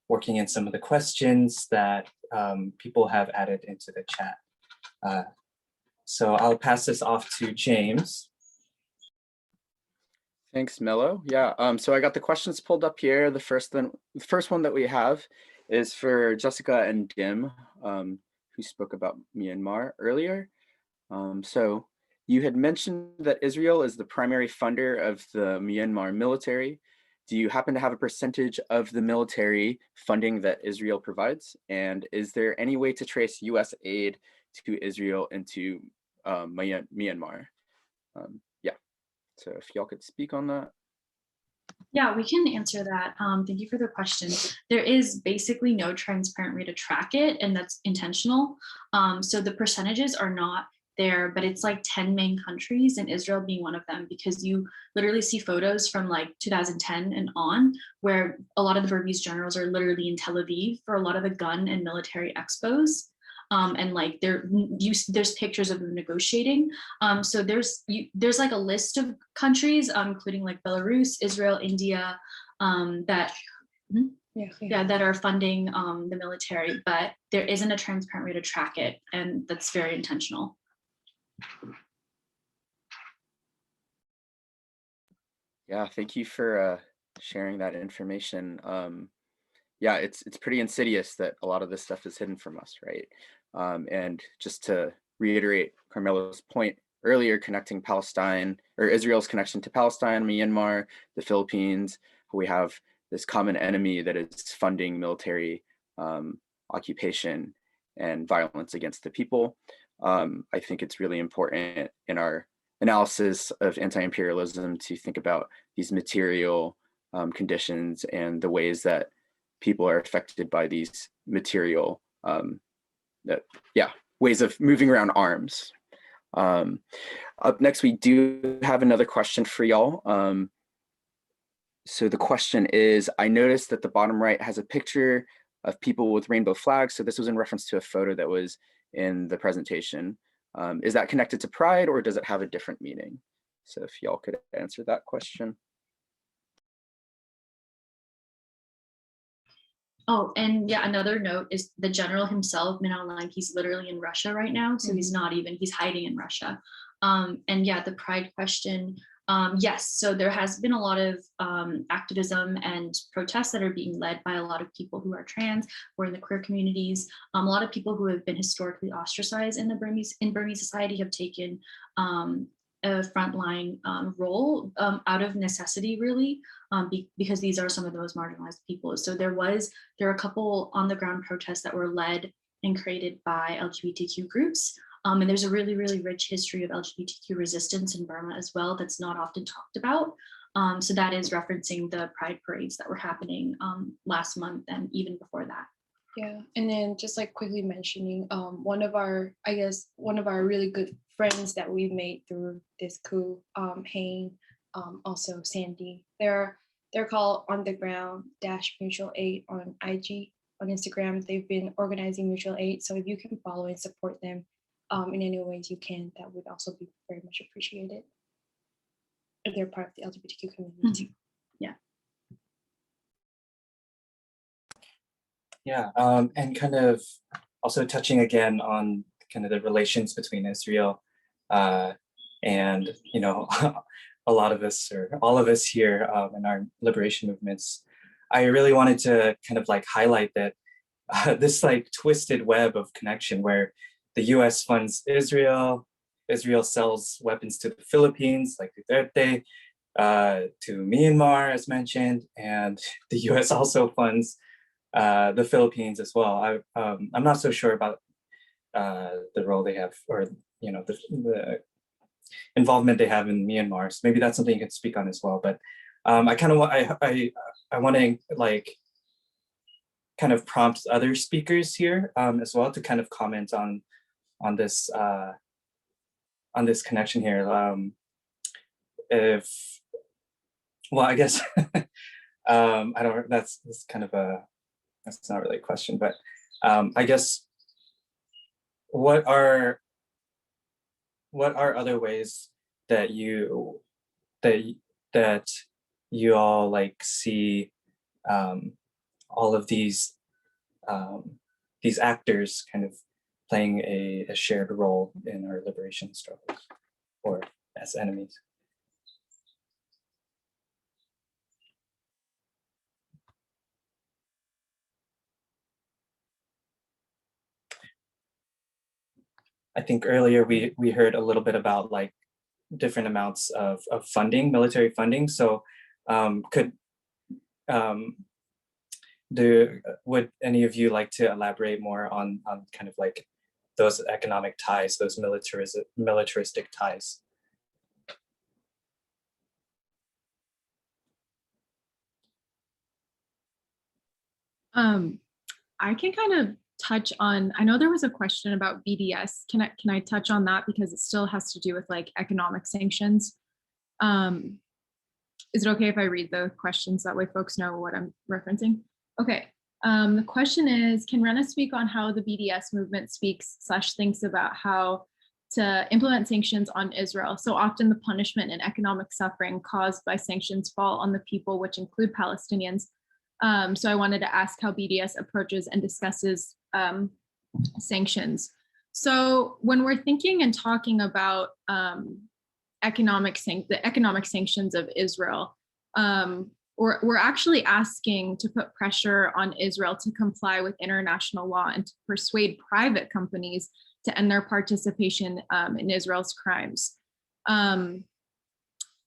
working in some of the questions that people have added into the chat. So I'll pass this off to James. Thanks, Mello. Yeah, so I got the questions pulled up here. The first one that we have is for Jessica and Dim, who spoke about Myanmar earlier. So you had mentioned that Israel is the primary funder of the Myanmar military. Do you happen to have a percentage of the military funding that Israel provides? And is there any way to trace US aid to Israel into Myanmar? Yeah, so if y'all could speak on that. Yeah, we can answer that. Thank you for the question. There is basically no transparent way to track it, and that's intentional. So the percentages are not there, but it's like 10 main countries, and Israel being one of them, because you literally see photos from like 2010 and on, where a lot of the Burmese generals are literally in Tel Aviv for a lot of the gun and military expos. And like there's pictures of them negotiating. So there's like a list of countries, including like Belarus, Israel, India, that that are funding the military, but there isn't a transparent way to track it, and that's very intentional. Yeah, thank you for sharing that information. Yeah, it's pretty insidious that a lot of this stuff is hidden from us, right? And just to reiterate Carmelo's point earlier, connecting Palestine, or Israel's connection to Palestine, Myanmar, the Philippines, we have this common enemy that is funding military occupation and violence against the people. I think it's really important in our analysis of anti-imperialism to think about these material conditions and the ways that people are affected by these material ways of moving around arms. Up next, we do have another question for y'all. So the question is, I noticed that the bottom right has a picture of people with rainbow flags. So this was in reference to a photo that was in the presentation. Is that connected to pride, or does it have a different meaning? So if y'all could answer that question. Oh, and yeah, another note is the general himself, Min Aung Hlaing, he's literally in Russia right now. So he's hiding in Russia. And yeah, the pride question, yes, so there has been a lot of activism and protests that are being led by a lot of people who are trans, or in the queer communities. A lot of people who have been historically ostracized in Burmese society have taken a frontline role out of necessity, really, because these are some of the most marginalized people. So there are a couple on the ground protests that were led and created by LGBTQ groups. And there's a really, really rich history of LGBTQ resistance in Burma as well that's not often talked about. So that is referencing the pride parades that were happening last month and even before that. Yeah, and then just like quickly mentioning one of our really good friends that we made through this coup, Hayne, also Sandy. They're called On the Ground Mutual Aid on IG, on Instagram. They've been organizing mutual aid. So if you can follow and support them in any ways you can, that would also be very much appreciated. If they're part of the LGBTQ community too. Yeah. Yeah, and kind of also touching again on kind of the relations between Israel and, you know, a lot of us, or all of us here in our liberation movements. I really wanted to kind of like highlight that this like twisted web of connection where the US funds Israel, Israel sells weapons to the Philippines, like Duterte, to Myanmar, as mentioned, and the US also funds the Philippines as well. I'm not so sure about the role they have, or you know, the involvement they have in Myanmar. So maybe that's something you could speak on as well. But I kind of want, I want to like kind of prompt other speakers here as well to kind of comment on this connection here. Well, I guess I don't. That's kind of that's not really a question, but I guess what are other ways that you all like see all of these actors kind of playing a shared role in our liberation struggles or as enemies? I think earlier we heard a little bit about like different amounts of funding, military funding. So would any of you like to elaborate more on kind of like those economic ties, those militaristic ties? I can kind of touch on, I know there was a question about BDS. Can I touch on that because it still has to do with like economic sanctions? Is it okay if I read the questions? That way folks know what I'm referencing. Okay, the question is, can Rena speak on how the BDS movement thinks about how to implement sanctions on Israel? So often the punishment and economic suffering caused by sanctions fall on the people, which include Palestinians. So I wanted to ask how BDS approaches and discusses sanctions. So when we're thinking and talking about the economic sanctions of Israel, we're actually asking to put pressure on Israel to comply with international law and to persuade private companies to end their participation in Israel's crimes. And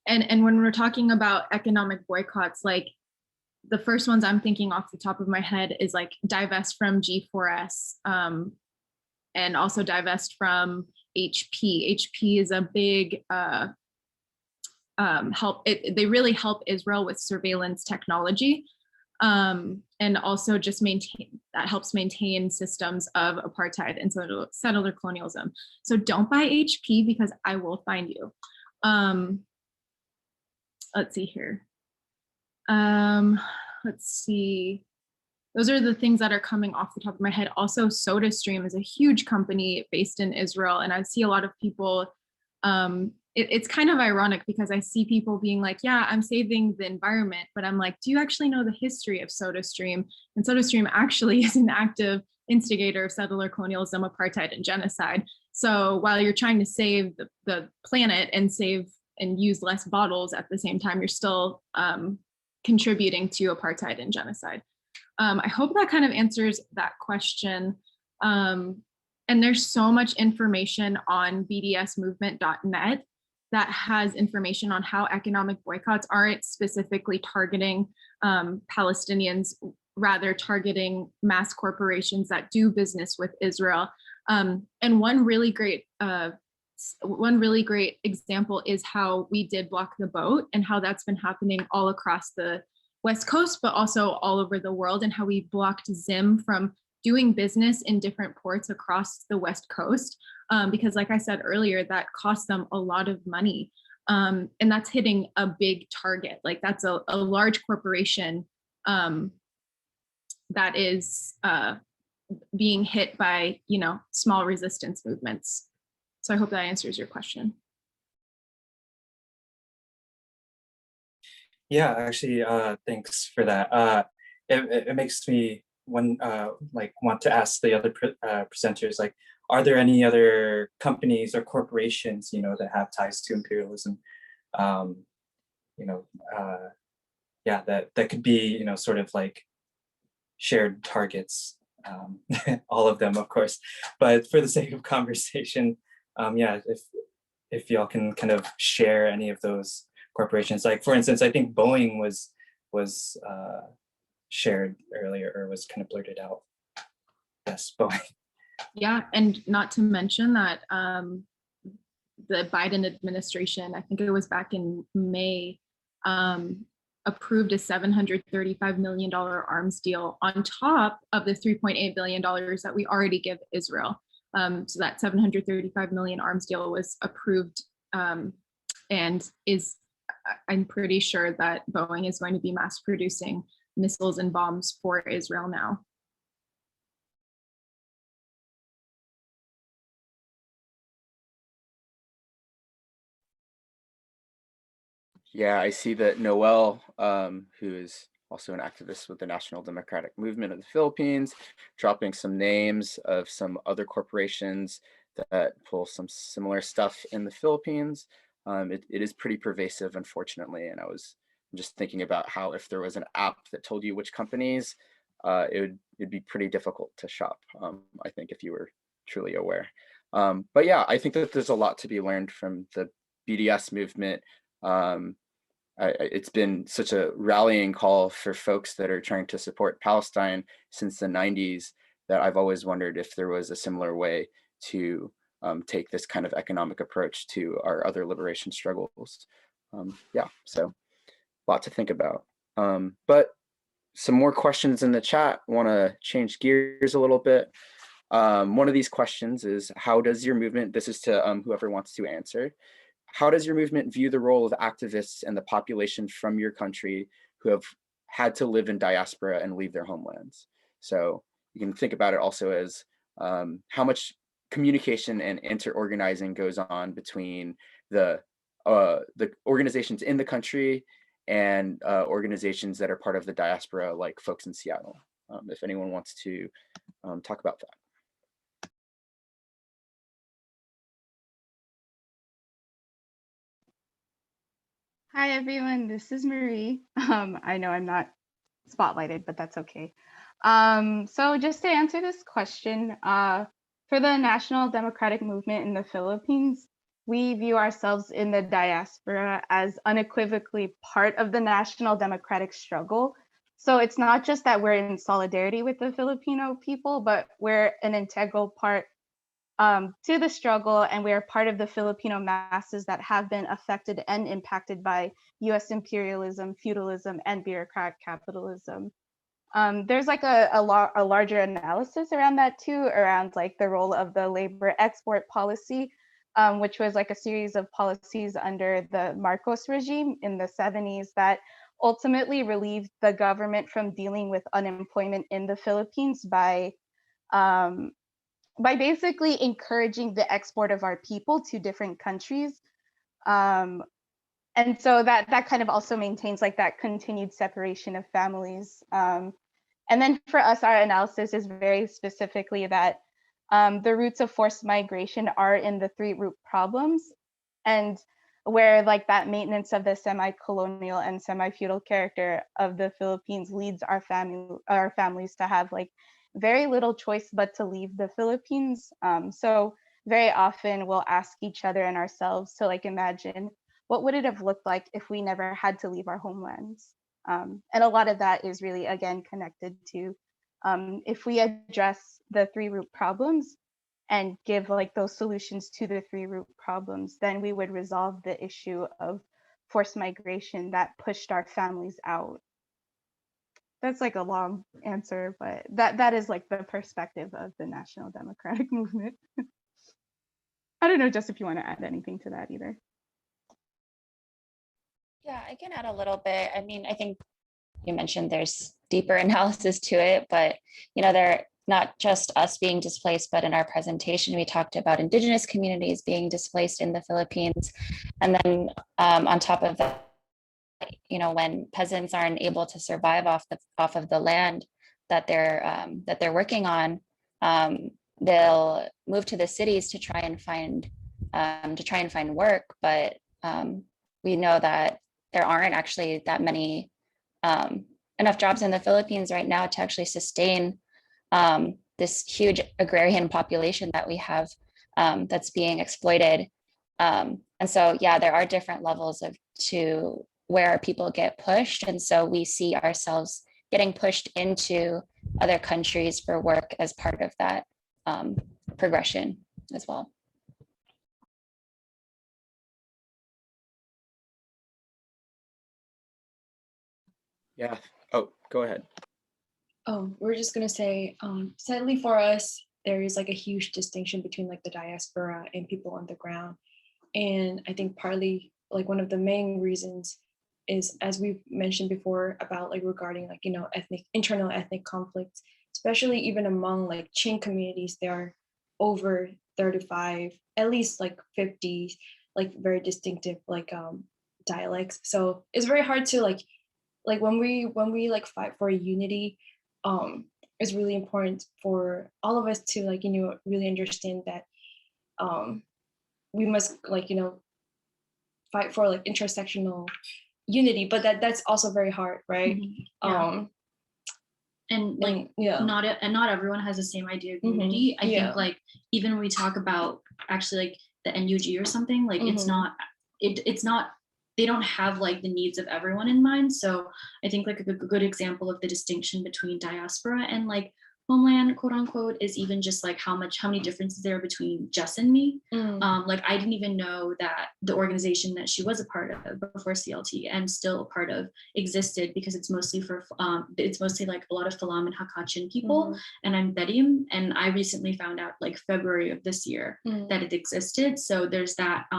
when we're talking about economic boycotts, like the first ones I'm thinking off the top of my head is like divest from G4S and also divest from HP. HP is a big help. They really help Israel with surveillance technology, and also just helps maintain systems of apartheid and settler colonialism. So don't buy HP because I will find you. Let's see here. Let's see. Those are the things that are coming off the top of my head. Also, SodaStream is a huge company based in Israel, and I see a lot of people. It's kind of ironic because I see people being like, yeah, I'm saving the environment, but I'm like, do you actually know the history of SodaStream? And SodaStream actually is an active instigator of settler colonialism, apartheid, and genocide. So while you're trying to save the planet and use less bottles at the same time, you're still contributing to apartheid and genocide. I hope that kind of answers that question. And there's so much information on bdsmovement.net that has information on how economic boycotts aren't specifically targeting Palestinians, rather targeting mass corporations that do business with Israel. And one really great example is how we did block the boat and how that's been happening all across the West Coast, but also all over the world, and how we blocked Zim from doing business in different ports across the West Coast. Because like I said earlier, that cost them a lot of money. And that's hitting a big target. Like that's a large corporation that is being hit by, small resistance movements. So I hope that answers your question. Yeah, actually, thanks for that. It makes me want to ask the other presenters, like, are there any other companies or corporations, that have ties to imperialism? Yeah, that could be, sort of like shared targets. All of them, of course, but for the sake of conversation, yeah, if y'all can kind of share any of those corporations, like for instance, I think Boeing was shared earlier, or was kind of blurted out. Yes, Boeing. Yeah, and not to mention that the Biden administration, I think it was back in May, approved a $735 million arms deal on top of the $3.8 billion that we already give Israel. So that 735 million arms deal was approved and is, I'm pretty sure that Boeing is going to be mass producing missiles and bombs for Israel now. Yeah, I see that Noel, who is also an activist with the National Democratic Movement of the Philippines, dropping some names of some other corporations that pull some similar stuff in the Philippines. It is pretty pervasive, unfortunately, and I was just thinking about how if there was an app that told you which companies, it'd be pretty difficult to shop, I think, if you were truly aware. But yeah, I think that there's a lot to be learned from the BDS movement. It's been such a rallying call for folks that are trying to support Palestine since the 90s that I've always wondered if there was a similar way to take this kind of economic approach to our other liberation struggles. Yeah, so a lot to think about. But some more questions in the chat. Want to change gears a little bit. One of these questions is, how does your movement, this is to whoever wants to answer, how does your movement view the role of activists and the population from your country who have had to live in diaspora and leave their homelands? So you can think about it also as how much communication and inter-organizing goes on between the organizations in the country and organizations that are part of the diaspora, like folks in Seattle. If anyone wants to talk about that. Hi, everyone. This is Marie. I know I'm not spotlighted, but that's okay. So just to answer this question, for the National Democratic Movement in the Philippines, we view ourselves in the diaspora as unequivocally part of the national democratic struggle. So it's not just that we're in solidarity with the Filipino people, but we're an integral part to the struggle, and we are part of the Filipino masses that have been affected and impacted by US imperialism, feudalism, and bureaucratic capitalism. There's like a larger analysis around that too, around like the role of the labor export policy, which was like a series of policies under the Marcos regime in the 70s that ultimately relieved the government from dealing with unemployment in the Philippines by basically encouraging the export of our people to different countries. And so that kind of also maintains like that continued separation of families. And then for us, our analysis is very specifically that the roots of forced migration are in the three root problems, and where like that maintenance of the semi-colonial and semi-feudal character of the Philippines leads our families to have like very little choice but to leave the Philippines. So very often we'll ask each other and ourselves to like imagine, what would it have looked like if we never had to leave our homelands? And a lot of that is really, again, connected to if we address the three root problems and give like those solutions to the three root problems, then we would resolve the issue of forced migration that pushed our families out. That's like a long answer, but that is like the perspective of the National Democratic Movement. I don't know, Jess, if you want to add anything to that either. Yeah, I can add a little bit. I mean, I think you mentioned there's deeper analysis to it, but they're not just us being displaced, but in our presentation, we talked about Indigenous communities being displaced in the Philippines. And then on top of that, when peasants aren't able to survive off of the land that they're working on, they'll move to the cities to try and find work. But we know that there aren't actually that many enough jobs in the Philippines right now to actually sustain this huge agrarian population that we have that's being exploited. And so, yeah, there are different levels to where our people get pushed. And so we see ourselves getting pushed into other countries for work as part of that progression as well. Yeah. Oh, go ahead. Oh, we're just gonna say, sadly for us, there is like a huge distinction between like the diaspora and people on the ground. And I think partly like one of the main reasons is, as we've mentioned before, about like regarding like, you know, internal ethnic conflicts, especially even among like Chin communities, there are over 35, at least like 50, like very distinctive like dialects. So it's very hard to like when we like fight for unity, it's really important for all of us to like, you know, really understand that we must like, you know, fight for like intersectional unity, but that's also very hard, right? Yeah. And like yeah, not everyone has the same idea of Mhm. unity. I Yeah. think like even when we talk about actually like the NUG or something, like it's Mhm. not it's not, they don't have like the needs of everyone in mind. So I think like a good example of the distinction between diaspora and like homeland, quote unquote, is even just like how many differences there are between Jess and me. Like I didn't even know that the organization that she was a part of before CLT and still a part of existed, because it's mostly for it's mostly like a lot of Falam and Hakachin people, Mhm. and I'm Bedim, and I recently found out like February of this year Mhm. that it existed. So there's that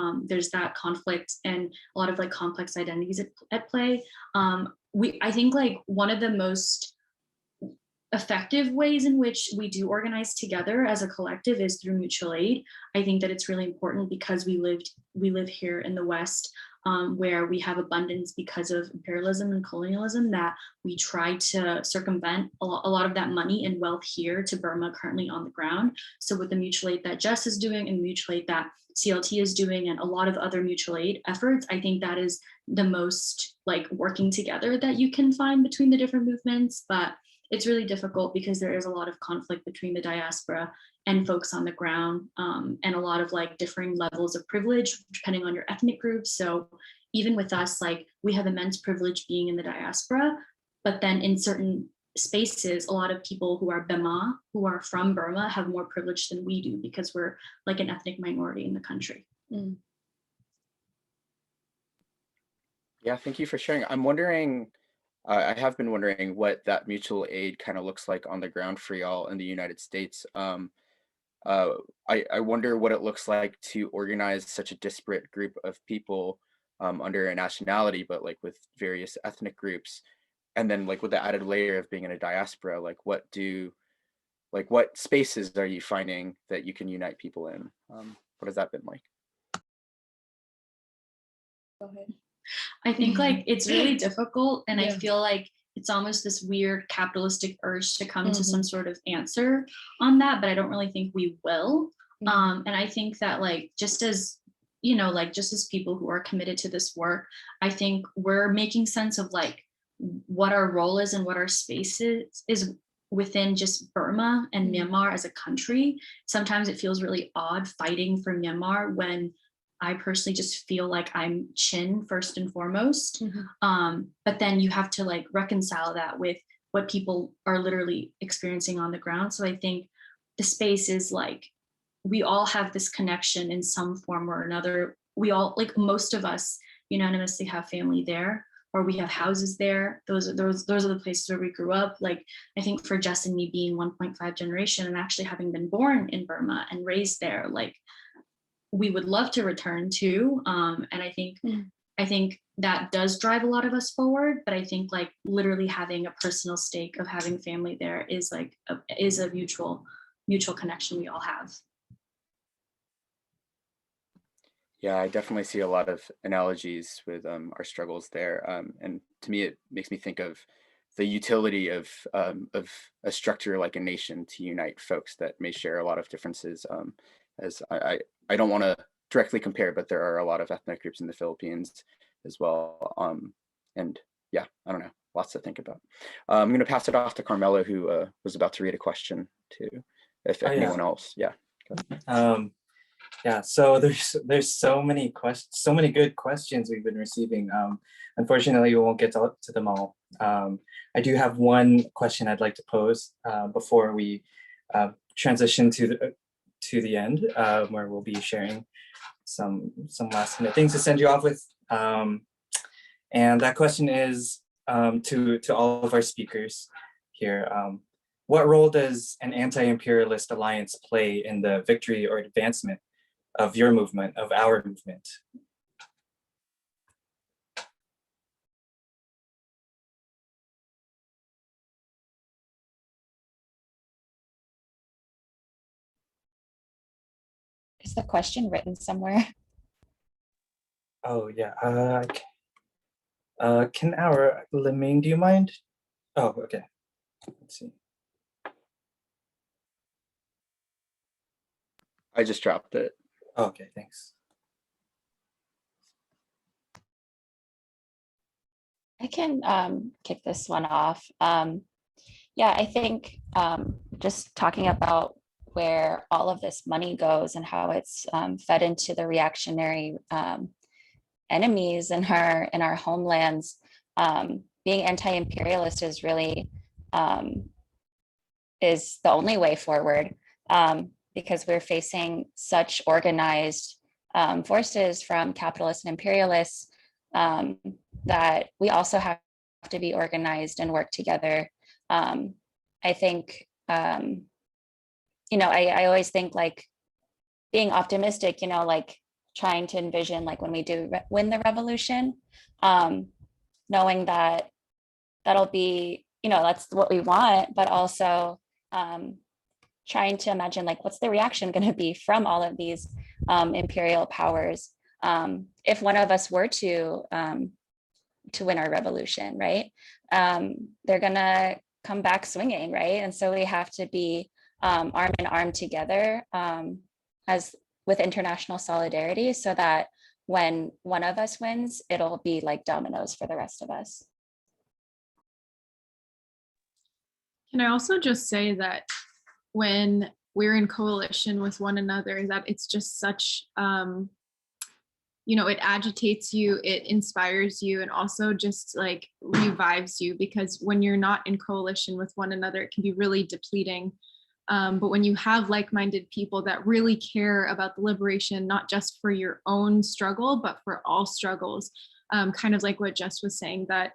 conflict and a lot of like complex identities at play. I think like one of the most effective ways in which we do organize together as a collective is through mutual aid. I think that it's really important because we live here in the West, where we have abundance because of imperialism and colonialism, that we try to circumvent a lot of that money and wealth here to Burma currently on the ground. So with the mutual aid that Jess is doing and mutual aid that CLT is doing and a lot of other mutual aid efforts, I think that is the most like working together that you can find between the different movements. But it's really difficult because there is a lot of conflict between the diaspora and folks on the ground, and a lot of like differing levels of privilege depending on your ethnic group. So even with us, like we have immense privilege being in the diaspora, but then in certain spaces, a lot of people who are Bema, who are from Burma, have more privilege than we do because we're like an ethnic minority in the country. Yeah, thank you for sharing. I'm wondering, I have been wondering what that mutual aid kind of looks like on the ground for y'all in the United States. I wonder what it looks like to organize such a disparate group of people under a nationality, but like with various ethnic groups. And then like with the added layer of being in a diaspora, like what spaces are you finding that you can unite people in? What has that been like? Go ahead. I think like it's really difficult, and I Yeah. feel like it's almost this weird capitalistic urge to come to some sort of answer on that, but I don't really think we will. And I think that like just as you know, like just as people who are committed to this work, I think we're making sense of like what our role is and what our space is within just Burma and Myanmar as a country. Sometimes it feels really odd fighting for Myanmar when I personally just feel like I'm Chin first and foremost. But then you have to like reconcile that with what people are literally experiencing on the ground. So I think the space is like, we all have this connection in some form or another. We all, like most of us unanimously have family there, or we have houses there. Those are the places where we grew up. Like I think for Jess and me being 1.5 generation and actually having been born in Burma and raised there, like we would love to return to. And I think that does drive a lot of us forward. But I think like literally having a personal stake of having family there is like is a mutual connection we all have. Yeah, I definitely see a lot of analogies with our struggles there, and to me, it makes me think of the utility of a structure like a nation to unite folks that may share a lot of differences. As I don't want to directly compare, but there are a lot of ethnic groups in the Philippines as well. And yeah, I don't know, lots to think about. I'm going to pass it off to Carmela, who was about to read a question too, if anyone else, yeah. Yeah, so there's so many good questions we've been receiving. Unfortunately, we won't get to them all. I do have one question I'd like to pose before we transition to the end, where we'll be sharing some last minute things to send you off with. And that question is, to all of our speakers here. What role does an anti-imperialist alliance play in the victory or advancement of your movement, of our movement? Is the question written somewhere? Oh yeah, can our Liming, do you mind? Oh, okay, let's see. I just dropped it. Okay, thanks. I can kick this one off. Yeah, I think just talking about where all of this money goes and how it's fed into the reactionary enemies in our homelands. Being anti-imperialist is really is the only way forward, because we're facing such organized forces from capitalists and imperialists that we also have to be organized and work together. I think, you know, I always think like being optimistic, you know, like trying to envision like when we do win the revolution, knowing that that'll be, you know, that's what we want, but also trying to imagine like what's the reaction going to be from all of these imperial powers if one of us were to win our revolution, right? They're gonna come back swinging, right? And so we have to be arm in arm together as with international solidarity, so that when one of us wins, it'll be like dominoes for the rest of us. Can I also just say that when we're in coalition with one another, that it's just such, you know, it agitates you, it inspires you, and also just like revives you, because when you're not in coalition with one another, it can be really depleting. But when you have like-minded people that really care about the liberation, not just for your own struggle, but for all struggles, kind of like what Jess was saying, that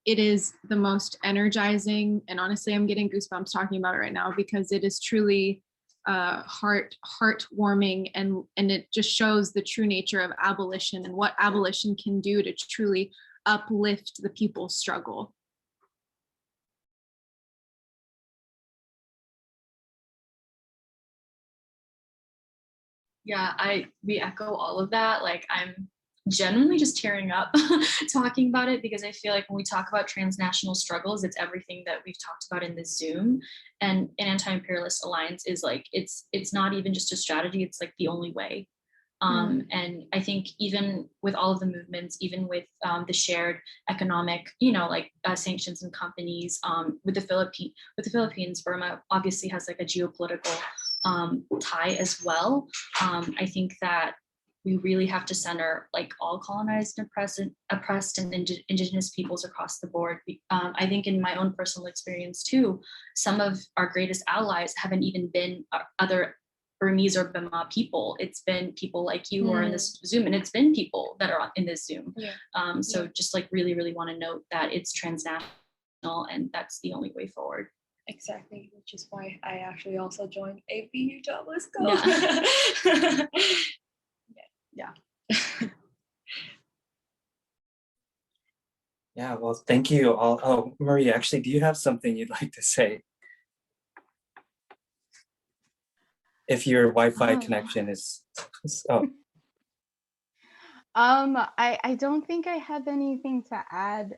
it is the most energizing, and honestly, I'm getting goosebumps talking about it right now, because it is truly heartwarming, and it just shows the true nature of abolition and what abolition can do to truly uplift the people's struggle. Yeah, we echo all of that. Like I'm genuinely just tearing up talking about it, because I feel like when we talk about transnational struggles, it's everything that we've talked about in this Zoom. And an anti-imperialist alliance is like, it's not even just a strategy, it's like the only way. And I think even with all of the movements, even with the shared economic, you know, like sanctions and companies, with the Philippines, Burma obviously has like a geopolitical tie as well. I think that we really have to center like all colonized and oppressed and indigenous peoples across the board. I think in my own personal experience too, some of our greatest allies haven't even been other Burmese or Burma people. It's been people like you who are in this Zoom, and it's been people that are in this Zoom. Yeah. So just like really want to note that it's transnational, and that's the only way forward. Exactly, which is why I actually also joined APU Job. Let's go. Yeah. Yeah, well, thank you all. Oh, Maria, actually, do you have something you'd like to say? If your Wi-Fi connection is, oh. I don't think I have anything to add,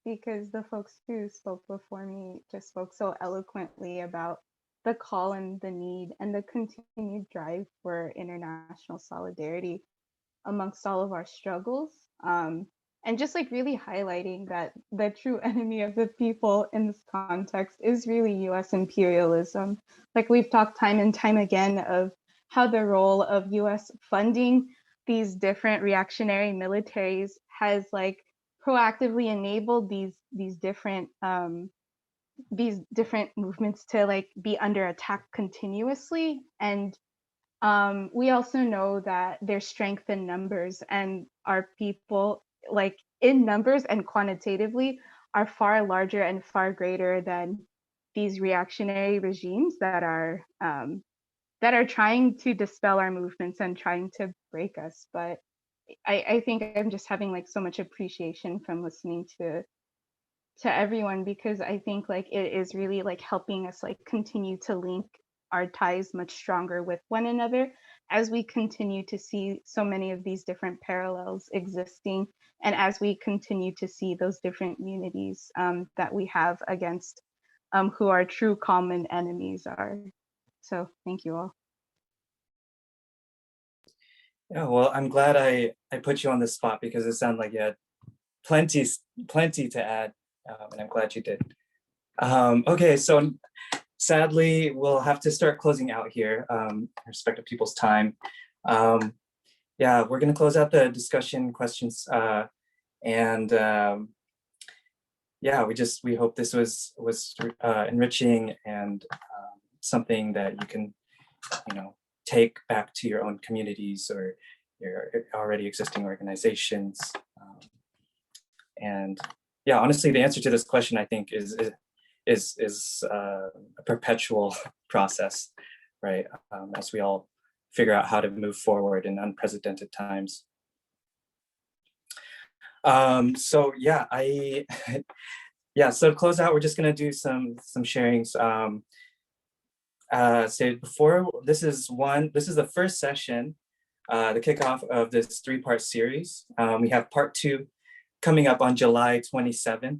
because the folks who spoke before me just spoke so eloquently about the call and the need and the continued drive for international solidarity amongst all of our struggles. And just like really highlighting that the true enemy of the people in this context is really US imperialism. Like we've talked time and time again of how the role of US funding these different reactionary militaries has like proactively enabled these different movements to like be under attack continuously. And we also know that there's strength in numbers, and our people, like in numbers and quantitatively are far larger and far greater than these reactionary regimes that are trying to dispel our movements and trying to break us. But I think I'm just having like so much appreciation from listening to everyone, because I think like it is really like helping us like continue to link our ties much stronger with one another as we continue to see so many of these different parallels existing, and as we continue to see those different unities that we have against who our true common enemies are. So thank you all. Yeah, well, I'm glad I put you on the spot, because it sounded like you had plenty to add, and I'm glad you did. Okay, so sadly, we'll have to start closing out here, in respect of people's time. Yeah, we're gonna close out the discussion questions, and yeah, we hope this was enriching and something that you can, take back to your own communities or your already existing organizations. And yeah, honestly, the answer to this question, I think, is a perpetual process, right? As we all figure out how to move forward in unprecedented times. So yeah, so to close out, we're just gonna do some sharings. Stated before, this is the first session, the kickoff of this 3-part series. We have part 2 coming up on July 27th,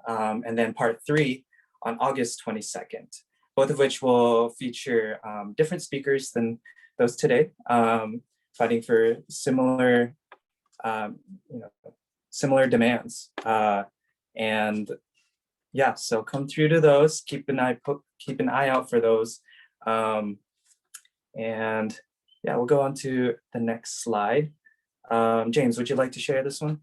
and then part 3 on August 22nd, both of which will feature different speakers than those today, fighting for similar, similar demands. And yeah, so come through to those. Keep an eye out for those. And yeah, we'll go on to the next slide. James, would you like to share this one?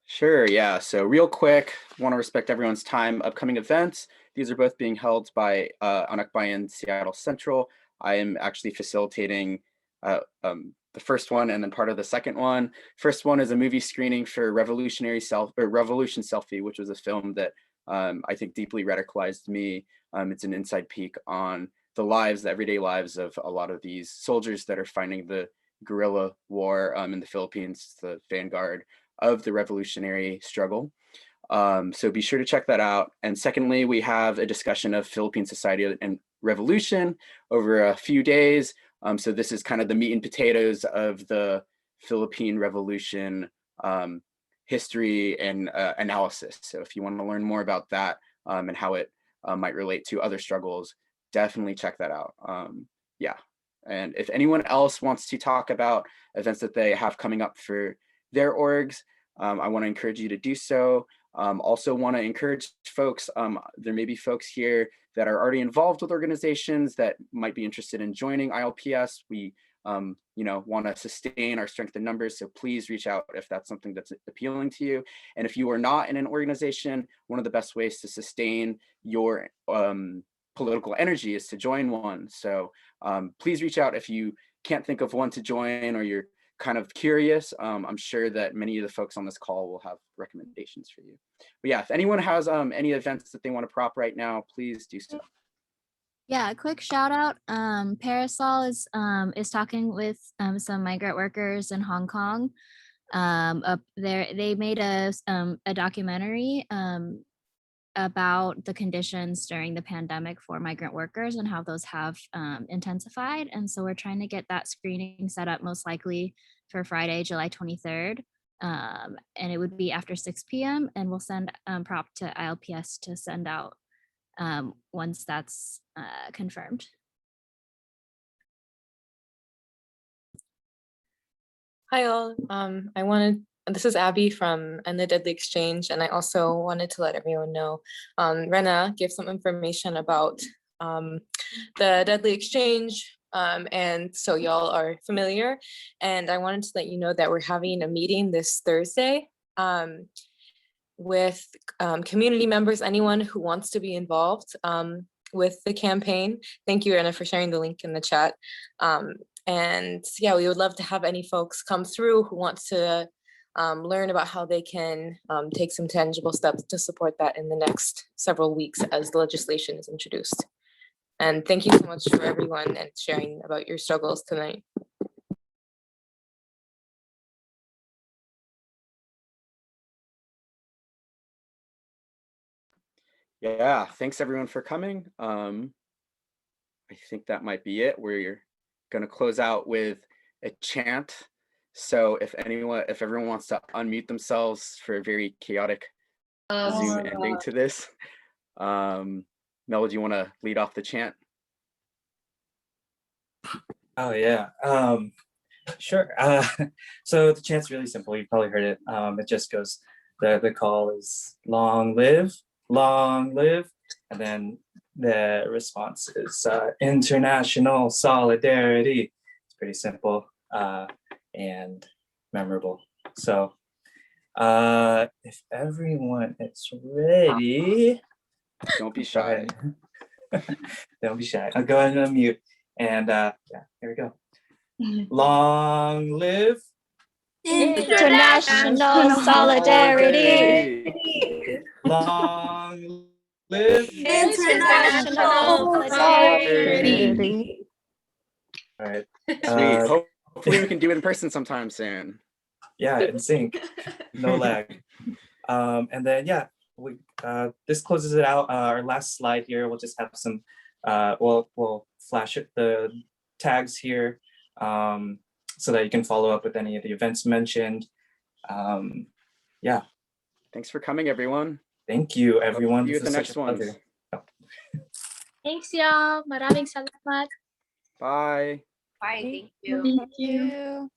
Sure, yeah. So real quick, want to respect everyone's time. Upcoming events, these are both being held by Anakbayan Seattle Central. I am actually facilitating the first one and then part of the second one. First one is a movie screening for Revolution Selfie, which was a film that I think deeply radicalized me. It's an inside peek on the everyday lives of a lot of these soldiers that are fighting the guerrilla war in the Philippines, the vanguard of the revolutionary struggle. So be sure to check that out. And secondly, we have a discussion of Philippine society and revolution over a few days. So this is kind of the meat and potatoes of the Philippine Revolution history and analysis. So if you want to learn more about that and how it might relate to other struggles, definitely check that out. Yeah. And if anyone else wants to talk about events that they have coming up for their orgs, I want to encourage you to do so. Also want to encourage folks, there may be folks here that are already involved with organizations that might be interested in joining ILPS. We want to sustain our strength in numbers, so please reach out if that's something that's appealing to you. And if you are not in an organization, one of the best ways to sustain your political energy is to join one. So please reach out if you can't think of one to join or you're kind of curious. I'm sure that many of the folks on this call will have recommendations for you. But yeah, if anyone has any events that they want to prop right now, please do so. Yeah, a quick shout out. Parasol is talking with some migrant workers in Hong Kong. Up there, they made a documentary about the conditions during the pandemic for migrant workers and how those have intensified. And so we're trying to get that screening set up most likely for Friday, July 23rd. And it would be after 6 p.m. and we'll send prop to ILPS to send out once that's confirmed. Hi all, this is Abby from And the Deadly Exchange, and I also wanted to let everyone know Rena gave some information about the Deadly Exchange, and so y'all are familiar, and I wanted to let you know that we're having a meeting this Thursday with community members, anyone who wants to be involved with the campaign. Thank you, Rena, for sharing the link in the chat. And yeah, we would love to have any folks come through who want to learn about how they can take some tangible steps to support that in the next several weeks as the legislation is introduced. And thank you so much for everyone and sharing about your struggles tonight. Yeah, thanks everyone for coming. I think that might be it. We're gonna close out with a chant. So if everyone wants to unmute themselves for a very chaotic Zoom ending to this, Mel, do you want to lead off the chant? Oh yeah, sure. So the chant's really simple. You've probably heard it. It just goes, the call is long live, and then the response is international solidarity. It's pretty simple and memorable. So if everyone is ready, don't be shy. Don't be shy. I'll go ahead and unmute. And yeah, here we go. Long live international solidarity. Long live international solidarity. All right. Sweet. Hopefully we can do it in person sometime soon. Yeah, in sync. No lag. And then yeah, this closes it out. Our last slide here, we'll just have some we'll flash it, the tags here, so that you can follow up with any of the events mentioned. Yeah. Thanks for coming, everyone. Thank you, everyone. See you at the next one. Thanks, y'all. Maraming salamat. Bye. Bye. Thank you. Thank you.